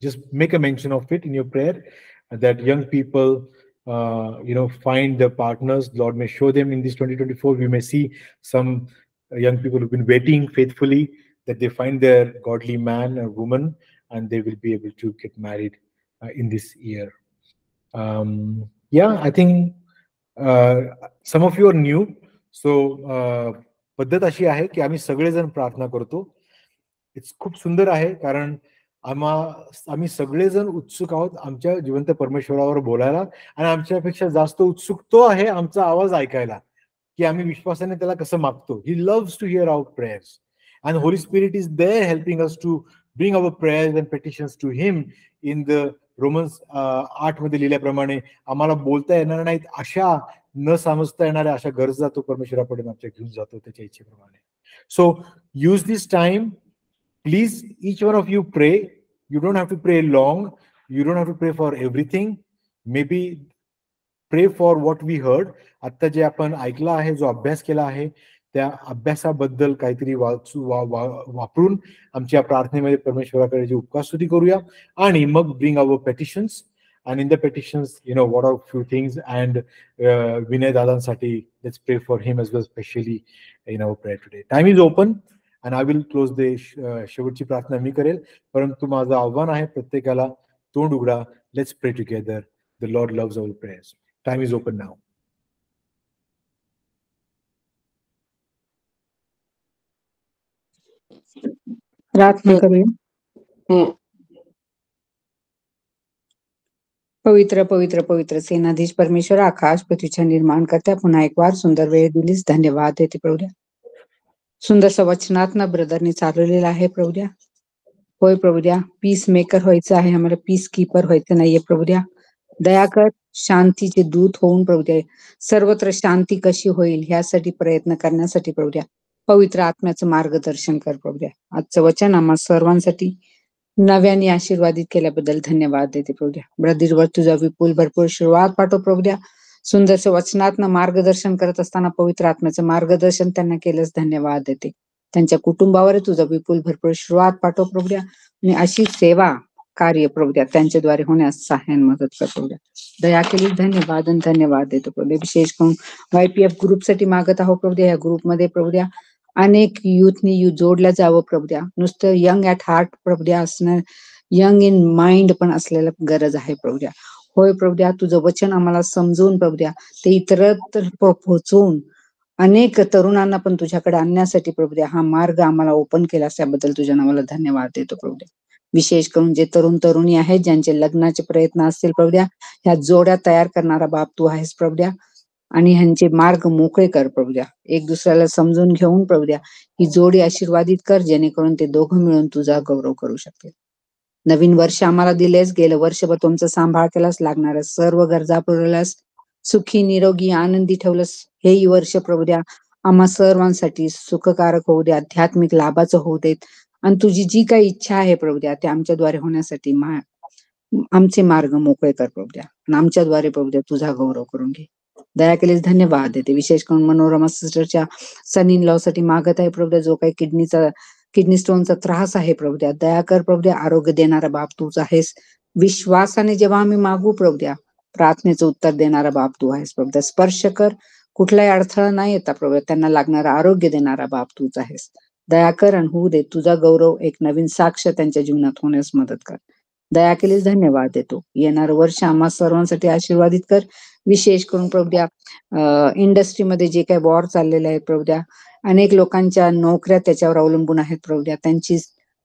Just make a mention of it in your prayer, that young people find their partners. Lord may show them in this 2024. We may see some young people who've been waiting faithfully, that they find their godly man or woman, and they will be able to get married in this year. I think some of you are new. So पद्धत अशी आहे की आम्ही सगळेजण प्रार्थना करतो. इट्स खूप सुंदर आहे, कारण आम्ही सगळेजण उत्सुक आहोत आमच्या जिवंत परमेश्वरावर बोलायला, आणि आमच्यापेक्षा जास्त उत्सुक तो आहे आमचा आवाज ऐकायला, की आम्ही विश्वासाने त्याला कसं मागतो. He loves to hear our prayers, and Holy Spirit is there helping us to bring our prayers and petitions to him. In the Romans 8 मध्ये लिहिल्याप्रमाणे आम्हाला बोलता येणार नाहीत अशा, न समजता येणाऱ्या अशा गरजा तो परमेश्वराकडे आमच्या घेऊन जातो त्याच्या इच्छेप्रमाणे. So use this time. Please, each one of you pray. You don't have to pray long. You don't have to pray for everything. Maybe pray for what we heard. आता जे आपण ऐकलं आहे, जो अभ्यास केला आहे, त्या अभ्यासाबद्दल काहीतरी वापरून आमच्या प्रार्थनेमध्ये परमेश्वराकडे जी उपकारस्तुती करूया, आणि मग bring our petitions. And in the petitions, what are few things, and Vinay दादांसाठी let's pray for him as well, especially in our prayer today. Time is open. And I will close the शेवटची प्रार्थना मी करेल, परंतु माझं आव्हान आहे प्रत्येकाला तोंड उघडा. Let's pray together. The Lord loves our prayers. Time is open now. प्रार्थना करूया. पवित्र पवित्र पवित्र सेनाधीश परमेश्वर, आकाश पृथ्वीच्या निर्माण करता, पुन्हा एक वार सुंदर वेळ दिलीस, धन्यवाद देते प्रभुद्या. सुंदरसं वचनातनं ब्रदरने चालवलेलं आहे प्रभुद्या. होय प्रभुद्या, पीस मेकर व्हायचं आहे आम्हाला, पीस कीपर व्हायचं नाहीये प्रभुद्या. दया कर, शांतीचे दूत होऊन प्रभुद्या सर्वत्र शांती कशी होईल ह्यासाठी प्रयत्न करण्यासाठी प्रभुद्या पवित्र आत्म्याचं मार्गदर्शन कर प्रभुद्या. आजचं वचन आम्हा सर्वांसाठी नव्याने आशीर्वादित केल्याबद्दल धन्यवाद देते प्रभुद्या. ब्रदरवर तुझा विपुल भरपूर आशीर्वाद पाठव प्रभुद्या. सुंदरसं वचनातनं मार्गदर्शन करत असताना पवित्र आत्म्याचं मार्गदर्शन त्यांना केलंच धन्यवाद देते. त्यांच्या कुटुंबावर तुझा विपुल भरपूर आशीर्वाद पाठव प्रभुद्या, आणि अशी सेवा कार्य प्रभुद्या त्यांच्याद्वारे होण्यास सहाय्य मदत कर प्रभुद्या. दया केली धन्यवाद आणि धन्यवाद देतो प्रभुद्या. विशेष करून YPF ग्रुपसाठी मागत आहोत प्रभुद्या. या ग्रुपमध्ये प्रभुद्या अनेक युथनी जोडल्या जावं प्रभुद्या. नुसतं यंग ऍट हार्ट प्रभुद्या असणं, यंग इन माइंड पण असलेलं गरज आहे प्रभुद्या. होय प्रभुद्या, तुझं वचन आम्हाला समजून प्रभुद्या ते इतरत्र पोहोचवून अनेक तरुणांना पण तुझ्याकडे आणण्यासाठी प्रभुद्या हा मार्ग आम्हाला ओपन केला, त्याबद्दल तुझ्या नावाला धन्यवाद देतो प्रभुद्या. विशेष करून जे तरुण तरुणी आहेत ज्यांचे लग्नाचे प्रयत्न असतील प्रभुद्या, ह्या जोड्या तयार करणारा बाप तू आहेस प्रभुद्या, आणि ह्यांचे मार्ग मोकळे कर प्रभुद्या. एक दुसऱ्याला समजून घेऊन प्रभुद्या ही जोडी आशीर्वादित कर, जेणेकरून ते दोघं मिळून तुझा गौरव करू शकतील. नवीन वर्ष आम्हाला दिलेस, गेलं वर्षभर तुमचा सांभाळ केलास, लागणाऱ्या सर्व गरजा पुरवल्यास, सुखी निरोगी आनंदी ठेवलंस. हेही वर्ष प्रभुद्या आम्हा सर्वांसाठी सुखकारक होऊ दे, आध्यात्मिक लाभाचं होऊ देत, आणि तुझी जी काही इच्छा आहे प्रभुद्या ते आमच्याद्वारे होण्यासाठी आमचे मार्ग मोकळे कर प्रभुद्या. आणि आमच्याद्वारे प्रभू देव तुझा गौरव करून घे. दया केलीस धन्यवाद देते. विशेष करून मनोरमा सिस्टरच्या सन इन लॉ साठी मागत आहे प्रभू देव. जो काही किडनी स्टोनचा त्रास आहे प्रभू द्या, दया कर प्रभू द्या. आरोग्य देणारा बाप तूच आहेस. विश्वासाने जेव्हा आम्ही मागू प्रभू द्या, प्रार्थनेचं उत्तर देणारा बाप तू आहेस प्रभू द्या. स्पर्श कर, कुठलाही अडथळा नाही येता प्रभू द्या. त्यांना लागणारा आरोग्य देणारा बाप तूच आहेस. दया कर आणि होऊ दे. तुझा गौरव एक नवीन साक्ष त्यांच्या जीवनात होण्यास मदत कर. दया केलीस धन्यवाद देतो. येणारं वर्ष आम्हा सर्वांसाठी आशीर्वादित कर. विशेष करून प्रभू द्या इंडस्ट्रीमध्ये जे काही वॉर चाललेले आहेत प्रभू द्या, अनेक लोकांच्या नोकऱ्या त्याच्यावर अवलंबून आहेत प्रभू द्या. त्यांची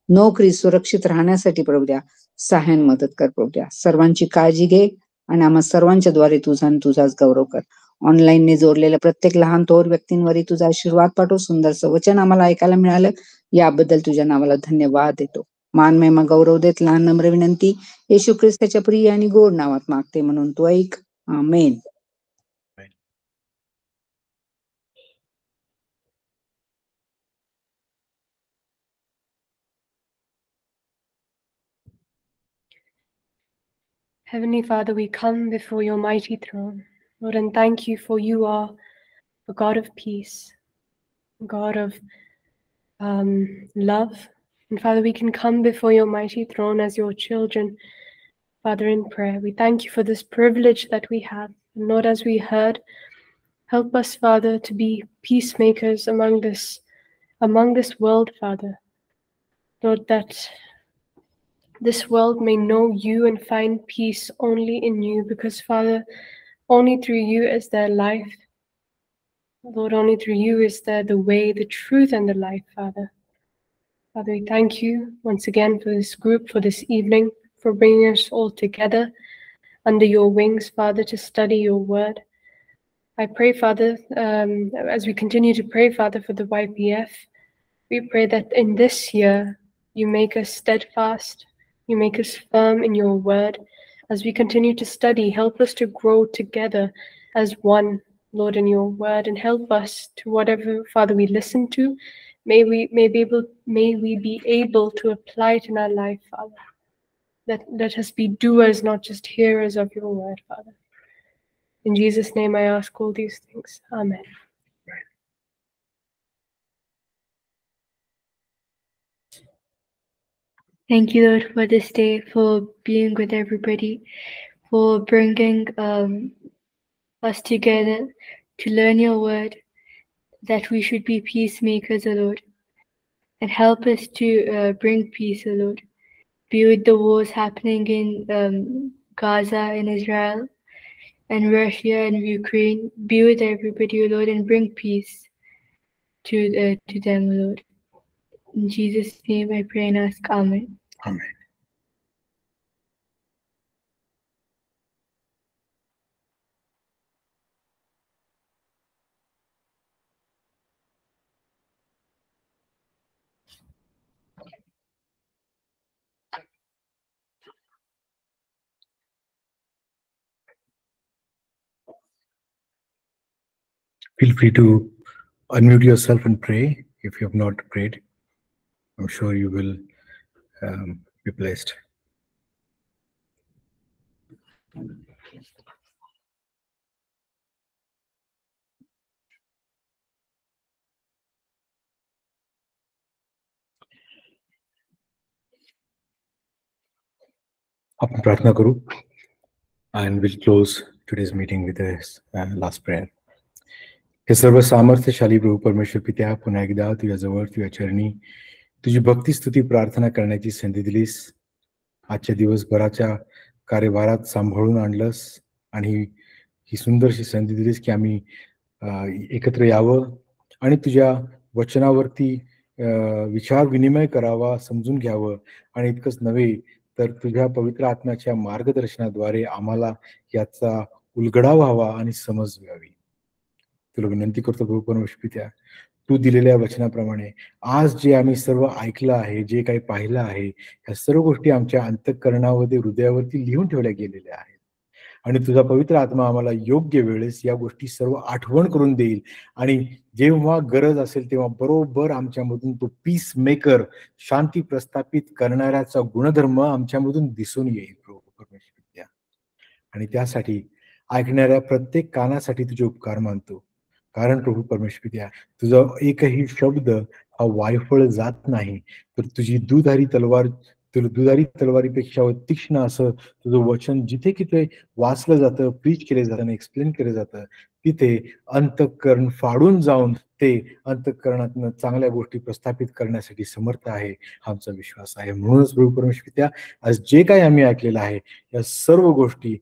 नोकरी सुरक्षित राहण्यासाठी प्रभू द्या सहाय्य मदत कर प्रभू द्या. सर्वांची काळजी घे आणि आम्हा सर्वांच्या द्वारे तुझा आणि तुझाच गौरव कर. ऑनलाईनने जोडलेल्या प्रत्येक लहान थोर व्यक्तींवरही तुझा आशीर्वाद पाठव. सुंदरचं वचन आम्हाला ऐकायला मिळालं याबद्दल तुझ्या नावाला धन्यवाद देतो. मान महिमा गौरव देत लहान नम्र विनंती येशू ख्रिस्ताच्या प्रिय आणि गोड नावात मागते म्हणून तू ऐक. आमेन. Heavenly Father, we come before your mighty throne, Lord, and thank you for you are a God of peace, a God of love. And Father, we can come before your mighty throne as your children, Father, in prayer. We thank you for this privilege that we have. And Lord, as we heard, help us, Father, to be peacemakers among this world, Father. Lord, that this world may know you and find peace only in you, because, Father, only through you is there life. Lord, only through you is there the way, the truth, and the life, Father. Father, we thank you once again for this group, for this evening, for bringing us all together under your wings, Father, to study your word. I pray, Father, as we continue to pray, Father, for the YPF, we pray that in this year you make us steadfast, you make us firm in your word. As we continue to study, help us to grow together as one, Lord, in your word, and help us to whatever, Father, we listen to. May we be able to apply it in our life, Father. Let us be doers, not just hearers of your word, Father. In Jesus' name I ask all these things. Amen. Thank you, Lord, for this day, for being with everybody, for bringing us together to learn your word, that we should be peacemakers, O Lord, and help us to bring peace, O Lord. Be with the wars happening in Gaza, in Israel, and Russia, and Ukraine. Be with everybody, O Lord, and bring peace to them, O Lord. In Jesus' name I pray and ask, Amen. Amen. Feel free to unmute yourself and pray if you have not prayed. I'm sure you will be blessed. आपण प्रार्थना करू and we'll close today's meeting with a last prayer. हे सर्व सामर्थ्यशाली प्रभू परमेश्वर पित्या, पुन्हा एकदा तुझ्या जवळ तुझ्या चरणी तुझी भक्ती स्तुती प्रार्थना करण्याची संधी दिलीस. आजच्या दिवसभराच्या कार्यभारात सांभाळून आणलंस आणि ही सुंदरशी संधी दिलीस की आम्ही एकत्र यावं आणि तुझ्या वचनावरती विचार विनिमय करावा, समजून घ्यावं. आणि इतकंच नव्हे तर तुझ्या पवित्र आत्म्याच्या मार्गदर्शनाद्वारे आम्हाला याचा उलगडा व्हावा आणि समज व्हावी. तुला विनंती करतो प्रभू परमेश्वर पित्या, तू दिलेल्या वचनाप्रमाणे आज जे आम्ही सर्व ऐकलं आहे, जे काही पाहिलं आहे, ह्या सर्व गोष्टी आमच्या अंतःकरणामध्ये, हृदयावरती लिहून ठेवल्या गेलेल्या आहेत. आणि तुझा पवित्र आत्मा आम्हाला योग्य वेळेस या गोष्टी सर्व आठवण करून देईल आणि जेव्हा गरज असेल तेव्हा बरोबर आमच्यामधून तो पीस मेकर, शांती प्रस्थापित करणाऱ्याचा गुणधर्म आमच्यामधून दिसून येईल प्रभू परमेश्वर. आणि त्यासाठी ऐकणाऱ्या प्रत्येक कानासाठी तुझे उपकार मानतो. कारण प्रभू परमेश्वर पित्या, तुझा एकही शब्द हा वायफळ जात नाही, तर तुझी दुधारी तलवारीपेक्षा तीक्ष्ण असं तुझं वचन जिथे किथे वाचलं जातं, प्रीच केलं जातं, एक्सप्लेन केलं जातं, तिथे अंतःकरण फाडून जाऊन ते अंतःकरणातनं चांगल्या गोष्टी प्रस्थापित करण्यासाठी समर्थ आहे, हा आमचा विश्वास आहे. म्हणूनच प्रभू परमेश्वर पित्या, आज जे काही आम्ही ऐकलेलं आहे या सर्व गोष्टी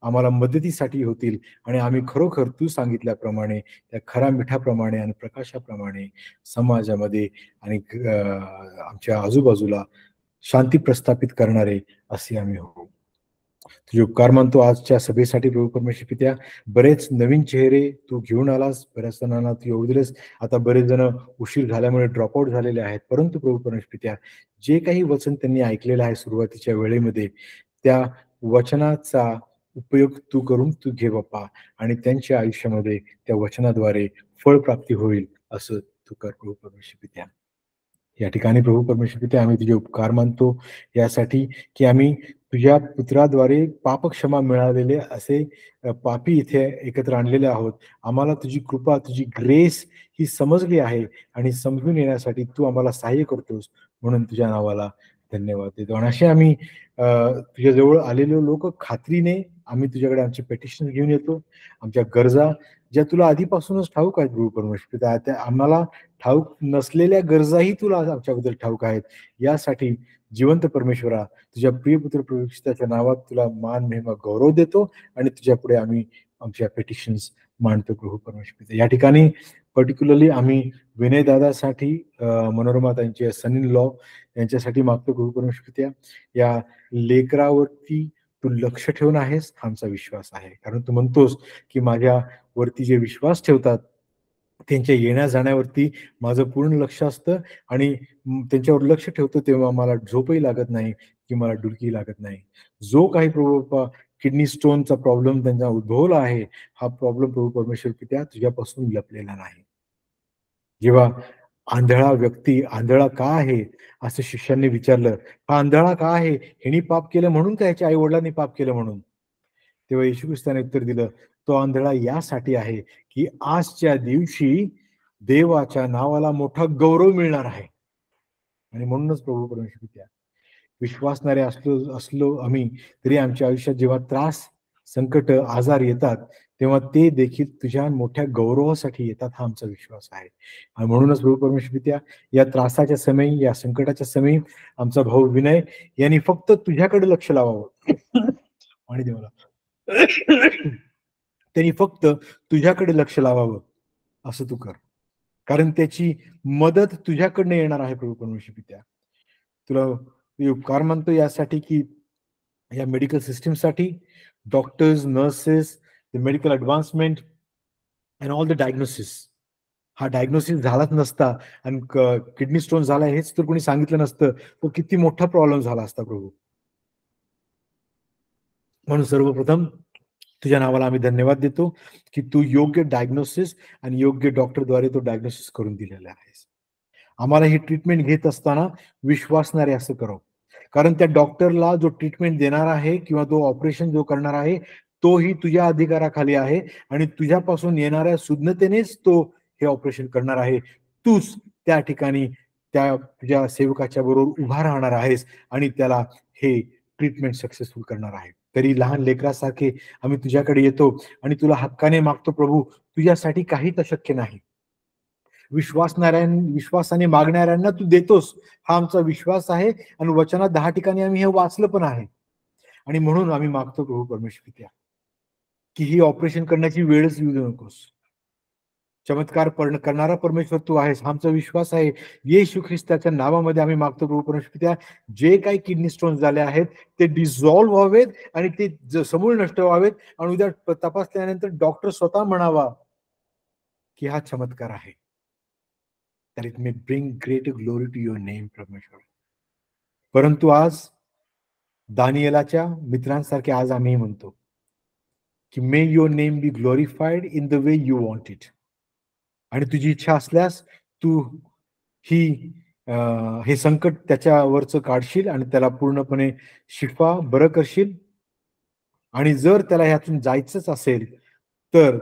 आम्हाला मदतीसाठी होतील आणि आम्ही खरोखर तू सांगितल्याप्रमाणे त्या खऱ्या मिठाप्रमाणे आणि प्रकाशाप्रमाणे समाजामध्ये आणि आमच्या आजूबाजूला शांती प्रस्थापित करणारे असे आम्ही होऊ. तुझे उपकार मानतो आजच्या सभेसाठी प्रभू परमेश्वर पित्या. बरेच नवीन चेहरे तू घेऊन आलास, बऱ्याच जणांना तू येऊ दिलेस. आता बरेच जण उशीर झाल्यामुळे ड्रॉपआउट झालेले आहेत, परंतु प्रभू परमेश्वर पित्या, जे काही वचन त्यांनी ऐकलेलं आहे सुरुवातीच्या वेळेमध्ये, त्या वचनाचा उपयोग तू करून तू घे बाप्पा, आणि त्यांच्या आयुष्यामध्ये त्या वचनाद्वारे फळप्राप्ती होईल असं तू कर प्रभू परमेश्वर पित्या. या ठिकाणी प्रभू परमेश्वर पित्या, आम्ही तुझे उपकार मानतो यासाठी की आम्ही तुझ्या पुत्राद्वारे पापक्षमा मिळालेले असे पापी इथे एकत्र आणलेले आहोत. आम्हाला तुझी कृपा, तुझी ग्रेस ही समजली आहे आणि समजून येण्यासाठी तू आम्हाला सहाय्य करतोस, म्हणून तुझ्या नावाला धन्यवाद देतो. आणि असे आम्ही तुझ्याजवळ आलेले लोक खात्रीने आम्ही तुझ्याकडे आमचे पेटिशन घेऊन येतो. आमच्या गरजा ज्या तुला आधीपासूनच ठाऊक आहेत प्रभू परमेश्वर पिता, त्या आम्हाला ठाऊक नसलेल्या गरजाही तुला आमच्याबद्दल ठाऊक आहेत. यासाठी जिवंत परमेश्वरा, तुझ्या प्रियपुत्र प्रभूच्या नावात तुला मान, महिमा, गौरव देतो आणि तुझ्या पुढे आम्ही आमच्या पेटिशन्स मांडतो प्रभू परमेश्वर. या ठिकाणी पर्टिक्युलरली आम्ही विनय दादासाठी, मनोरमा त्यांचे सन इन लॉ यांच्यासाठी मागतो प्रभू परमेश्वर. या लेकरावरती तू लक्ष ठेवून आहेस, आमचा विश्वास आहे. कारण तू म्हणतोस की माझ्यावरती जे विश्वास ठेवतात त्यांच्या येण्या जाण्यावरती माझं पूर्ण लक्ष असतं आणि त्यांच्यावर लक्ष ठेवतो तेव्हा मला झोपही लागत नाही की मला डुलकी लागत नाही. जो काही प्रभू किडनी स्टोनचा प्रॉब्लेम त्यांना उद्भवला आहे, हा प्रॉब्लेम प्रभू परमेश्वर पित्या तुझ्यापासून लपलेला नाही. जेव्हा आंधळा व्यक्ती आंधळा का आहे असं शिष्यांनी विचारलं, हा आंधळा का आहे, ह्यानी पाप केलं म्हणून का ह्याच्या आई वडिलांनी पाप केलं म्हणून, तेव्हा येशू ख्रिस्ताने उत्तर दिलं, तो आंधळा यासाठी आहे की आजच्या दिवशी देवाच्या नावाला मोठा गौरव मिळणार आहे. आणि म्हणूनच प्रभू परमेश्वर पित्या, विश्वासणारे असलो आम्ही तरी आमच्या आयुष्यात जेव्हा त्रास, संकट, आजार येतात तेव्हा ते देखील तुझ्या मोठ्या गौरवासाठी येतात, हा आमचा विश्वास आहे. आणि म्हणूनच प्रभू परमेश्वर पित्या, या त्रासाच्या समयी, या संकटाच्या समयी आमचा भाऊ विनय यांनी फक्त तुझ्याकडे लक्ष लावावं आणि देवाला त्यांनी फक्त तुझ्याकडे लक्ष लावावं असं तू कर, कारण त्याची मदत तुझ्याकडनं येणार आहे प्रभू परमेश्वर पित्या. तुला उपकार मानतो यासाठी की या मेडिकल सिस्टीमसाठी doctors, nurses, the medical advancement and all the diagnosis, हा डायग्नोसिस झालाच नसता आणि किडनी स्टोन झाला हेच तर कोणी सांगितलं नसतं, तो किती मोठा प्रॉब्लेम झाला असता प्रभू. म्हणून सर्वप्रथम तुझ्या नावाला आम्ही धन्यवाद देतो की तू योग्य डायग्नोसिस आणि योग्य डॉक्टरद्वारे तो डायग्नोसिस करून दिलेला आहेस. आम्हाला ही ट्रीटमेंट घेत असताना विश्वासणारे असं करो, कारण त्या डॉक्टरला जो ट्रीटमेंट देणार आहे किंवा तो ऑपरेशन जो करणार आहे तोही तुझ्या अधिकाराखाली आहे आणि तुझ्यापासून येणाऱ्या सुज्ञतेनेच तो हे ऑपरेशन करणार आहे. तूच त्या ठिकाणी त्या तुझ्या सेवकाच्या बरोबर उभा राहणार आहेस आणि त्याला हे ट्रीटमेंट सक्सेसफुल करणार आहे. तरी लहान लेकरासारखे आम्ही तुझ्याकडे येतो आणि तुला हक्काने मागतो प्रभू, तुझ्यासाठी काहीच अशक्य नाही. विश्वासाने मागणाऱ्यांना तू देतोस, हा आमचा विश्वास आहे आणि वचनात 10 ठिकाणी आम्ही हे वाचलं पण आहे. आणि म्हणून आम्ही मागतो प्रभू परमेश्वर पित्या की ही ऑपरेशन करण्याची वेळच येऊ देऊ नकोस. चमत्कार करणारा परमेश्वर तू आहेस, हा आमचा विश्वास आहे. येशू ख्रिस्ताच्या नावामध्ये आम्ही मागतो प्रभू परमेश्वर पित्या, जे काही किडनी स्टोन झाले आहेत ते डिझॉल्व्ह व्हावेत आणि ते समूळ नष्ट व्हावेत आणि उद्या तपासल्यानंतर डॉक्टर स्वतः म्हणावा की हा चमत्कार आहे. that it may bring greater glory to your name, परमेश्वर. परंतु आज दानिएलाच्या मित्रांसारखे आज आम्ही म्हणतो की may your name be glorified in the way you want it. आणि तुझी इच्छा असल्यास तू हे संकट त्याच्यावरचं काढशील आणि त्याला पूर्णपणे शिफा बरं करशील. आणि जर त्याला ह्यातून जायचंच असेल तर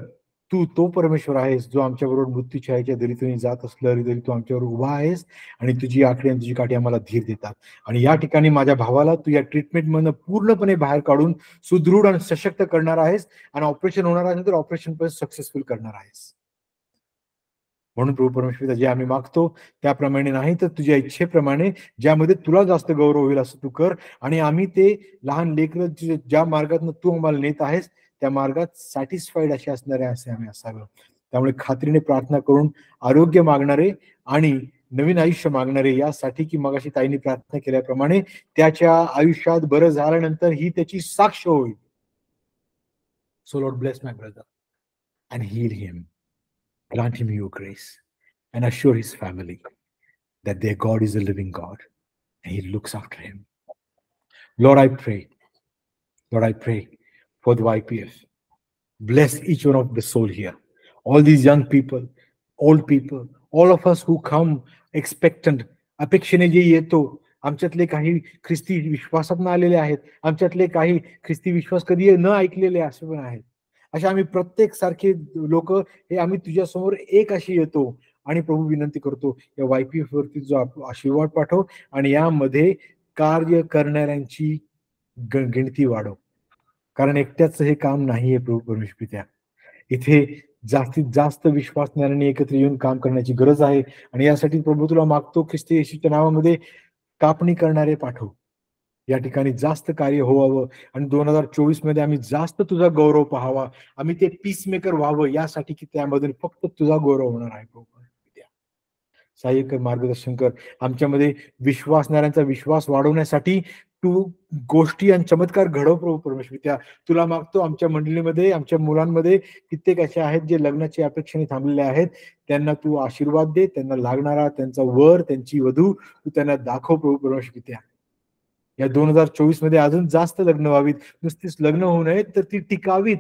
तू तो परमेश्वर आहेस जो आमच्याबरोबर मृत्यूच्या ह्याच्या दरीतून जात असलं तरी तू आमच्याबरोबर उभा आहेस आणि तुझी आखडी आणि तुझी काठी आम्हाला धीर देतात. आणि या ठिकाणी माझ्या भावाला तू या ट्रीटमेंटमधनं पूर्णपणे बाहेर काढून सुदृढ आणि सशक्त करणार आहेस आणि ऑपरेशन होणार असेल तर ऑपरेशन पण सक्सेसफुल करणार आहेस. म्हणून प्रभू परमेश्वर जे आम्ही मागतो त्याप्रमाणे नाही तर तुझ्या इच्छेप्रमाणे ज्यामध्ये तुला जास्त गौरव होईल असं तू कर. आणि आम्ही ते लहान लेकरं ज्या मार्गातून तू आम्हाला नेत आहेस त्या मार्गात सॅटिस्फाईड असे असणारे असे आम्ही असावं. त्यामुळे खात्रीने प्रार्थना करून आरोग्य मागणारे आणि नवीन आयुष्य मागणारे यासाठी की मगाशी ताईंनी प्रार्थना केल्याप्रमाणे त्याच्या आयुष्यात बरं झाल्यानंतर ही त्याची साक्ष होईल. So Lord bless my brother and heal him. Grant him your grace and assure his family that their God is a living God and he looks after him. Lord, I pray for the YPF. Bless each one of the soul here. All these young people, old people, all of us who come expectant, अपेक्षेने जे येतो, आमच्यातले काही ख्रिस्ती विश्वासात न आलेले आहेत, आमच्यातले काही ख्रिस्ती विश्वास कधी न ऐकलेले असे पण आहेत. अशा आम्ही प्रत्येक सारखे लोक हे आम्ही तुझ्या समोर एक अशी येतो आणि प्रभू विनंती करतो या YPF वरती जो आशीर्वाद पाठव आणि यामध्ये कार्य करणाऱ्यांची गिणती वाढव. कारण एकट्याच हे काम नाहीये प्रभू परमेश्वर पित्या. इथे जास्तीत जास्त विश्वासणाऱ्यांनी एकत्र येऊन काम करण्याची गरज आहे आणि यासाठी प्रभू तुला मागतो ख्रिस्त येशूच्या नावामध्ये कापणी करणारे पाठव. या ठिकाणी जास्त कार्य व्हावं आणि 2024 मध्ये आम्ही जास्त तुझा गौरव पाहावा. आम्ही ते पीस मेकर व्हावं यासाठी की त्यामधून फक्त तुझा गौरव होणार आहे. सहाय्य कर, मार्गदर्शन कर. आमच्यामध्ये विश्वासणाऱ्यांचा विश्वास वाढवण्यासाठी तू गोष्टी आणि चमत्कार घडव प्रभू परमेश्वर. त्या तुला मागतो आमच्या मंडळीमध्ये आमच्या मुलांमध्ये कित्येक असे आहेत जे लग्नाची अपेक्षेने थांबलेले आहेत. त्यांना तू आशीर्वाद दे. त्यांना लागणारा त्यांचा वर त्यांची वधू तू त्यांना दाखव प्रभू परमेश्वर. त्या या 2024 मध्ये अजून जास्त लग्न व्हावीत. नुसतीच लग्न होऊ नयेत तर ती टिकावीत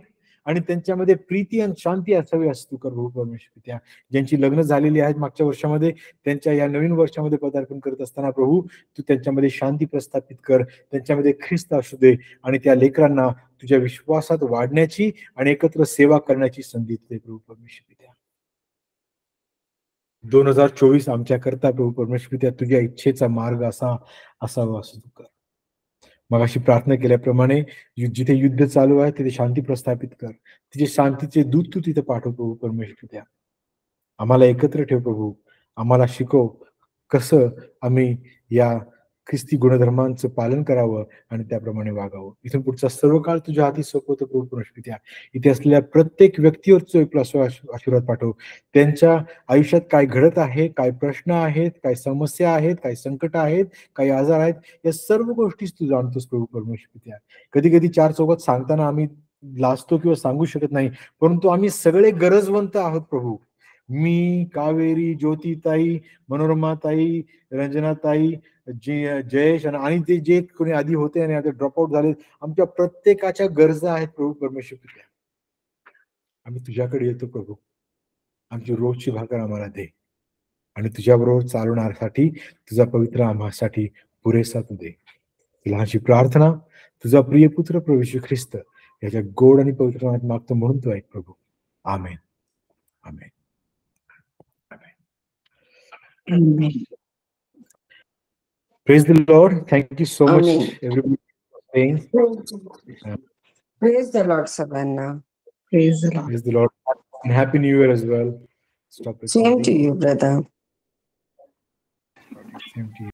आणि त्यांच्यामध्ये प्रीती आणि शांती असावी असं तू कर प्रभू परमेश्वर. त्या ज्यांची लग्न झालेली आहेत मागच्या वर्षामध्ये त्यांच्या या नवीन वर्षामध्ये पदार्पण करत असताना प्रभू तू त्यांच्यामध्ये शांती प्रस्थापित कर. त्यांच्यामध्ये ख्रिस्त असू दे आणि त्या लेकरांना तुझ्या विश्वासात वाढण्याची आणि एकत्र सेवा करण्याची संधी दे प्रभू परमेश्वर. त्या 2024 आमच्या करता प्रभू परमेश्वर त्या तुझ्या इच्छेचा मार्ग असावा असं तू कर. मग अशी प्रार्थना केल्याप्रमाणे जिथे युद्ध चालू आहे तिथे शांती प्रस्थापित कर. तिथे शांतीचे दूत तू तिथे पाठव प्रभू परमेश्वर. त्या आम्हाला एकत्र ठेव प्रभू. आम्हाला शिकव कसं आम्ही या ख्रिस्ती गुणधर्मांचं पालन करावं आणि त्याप्रमाणे वागावं. इथून पुढचा सर्व काळ तुझ्या हाती सोपवतो प्रभू परमेश्वर. त्या इथे असलेल्या प्रत्येक व्यक्तीवर तो एक आशीर्वाद पाठव. त्यांच्या आयुष्यात काय घडत आहे, काय प्रश्न आहेत, काय समस्या आहेत, काय संकट आहेत, काही आजार आहेत, या सर्व गोष्टीच तू जाणतोस प्रभू परमेश्वर. त्या कधी कधी चार चौकात सांगताना आम्ही लाजतो किंवा सांगू शकत नाही, परंतु आम्ही सगळे गरजवंत आहोत प्रभू. मी, कावेरी, ज्योतिताई, मनोरमाताई, रंजनाताई, जयेश आणि ते जे कोणी आधी होते आणि आता ड्रॉपआउट झाले, आमच्या प्रत्येकाच्या गरजा आहेत प्रभू परमेश्वर. आम्ही तुझ्याकडे येतो प्रभू. आमची रोजची भाकर आम्हाला दे आणि तुझ्याबरोबर चालवण्यासाठी तुझा पवित्र आम्हासाठी पुरेसा तू दे. लहानशी प्रार्थना तुझा प्रिय पुत्र प्रभू येशू ख्रिस्त याच्या गोड आणि पवित्र नामात मागतो म्हणून तू ऐक प्रभू. आमेन. आमेन. Amen. Praise the Lord. Thank you so much, Amen. everybody, for staying. Praise the Lord सगळ्यांना. Praise the Lord. Praise the Lord. And Happy New Year as well. Stop same recording. To you brother. Same to you.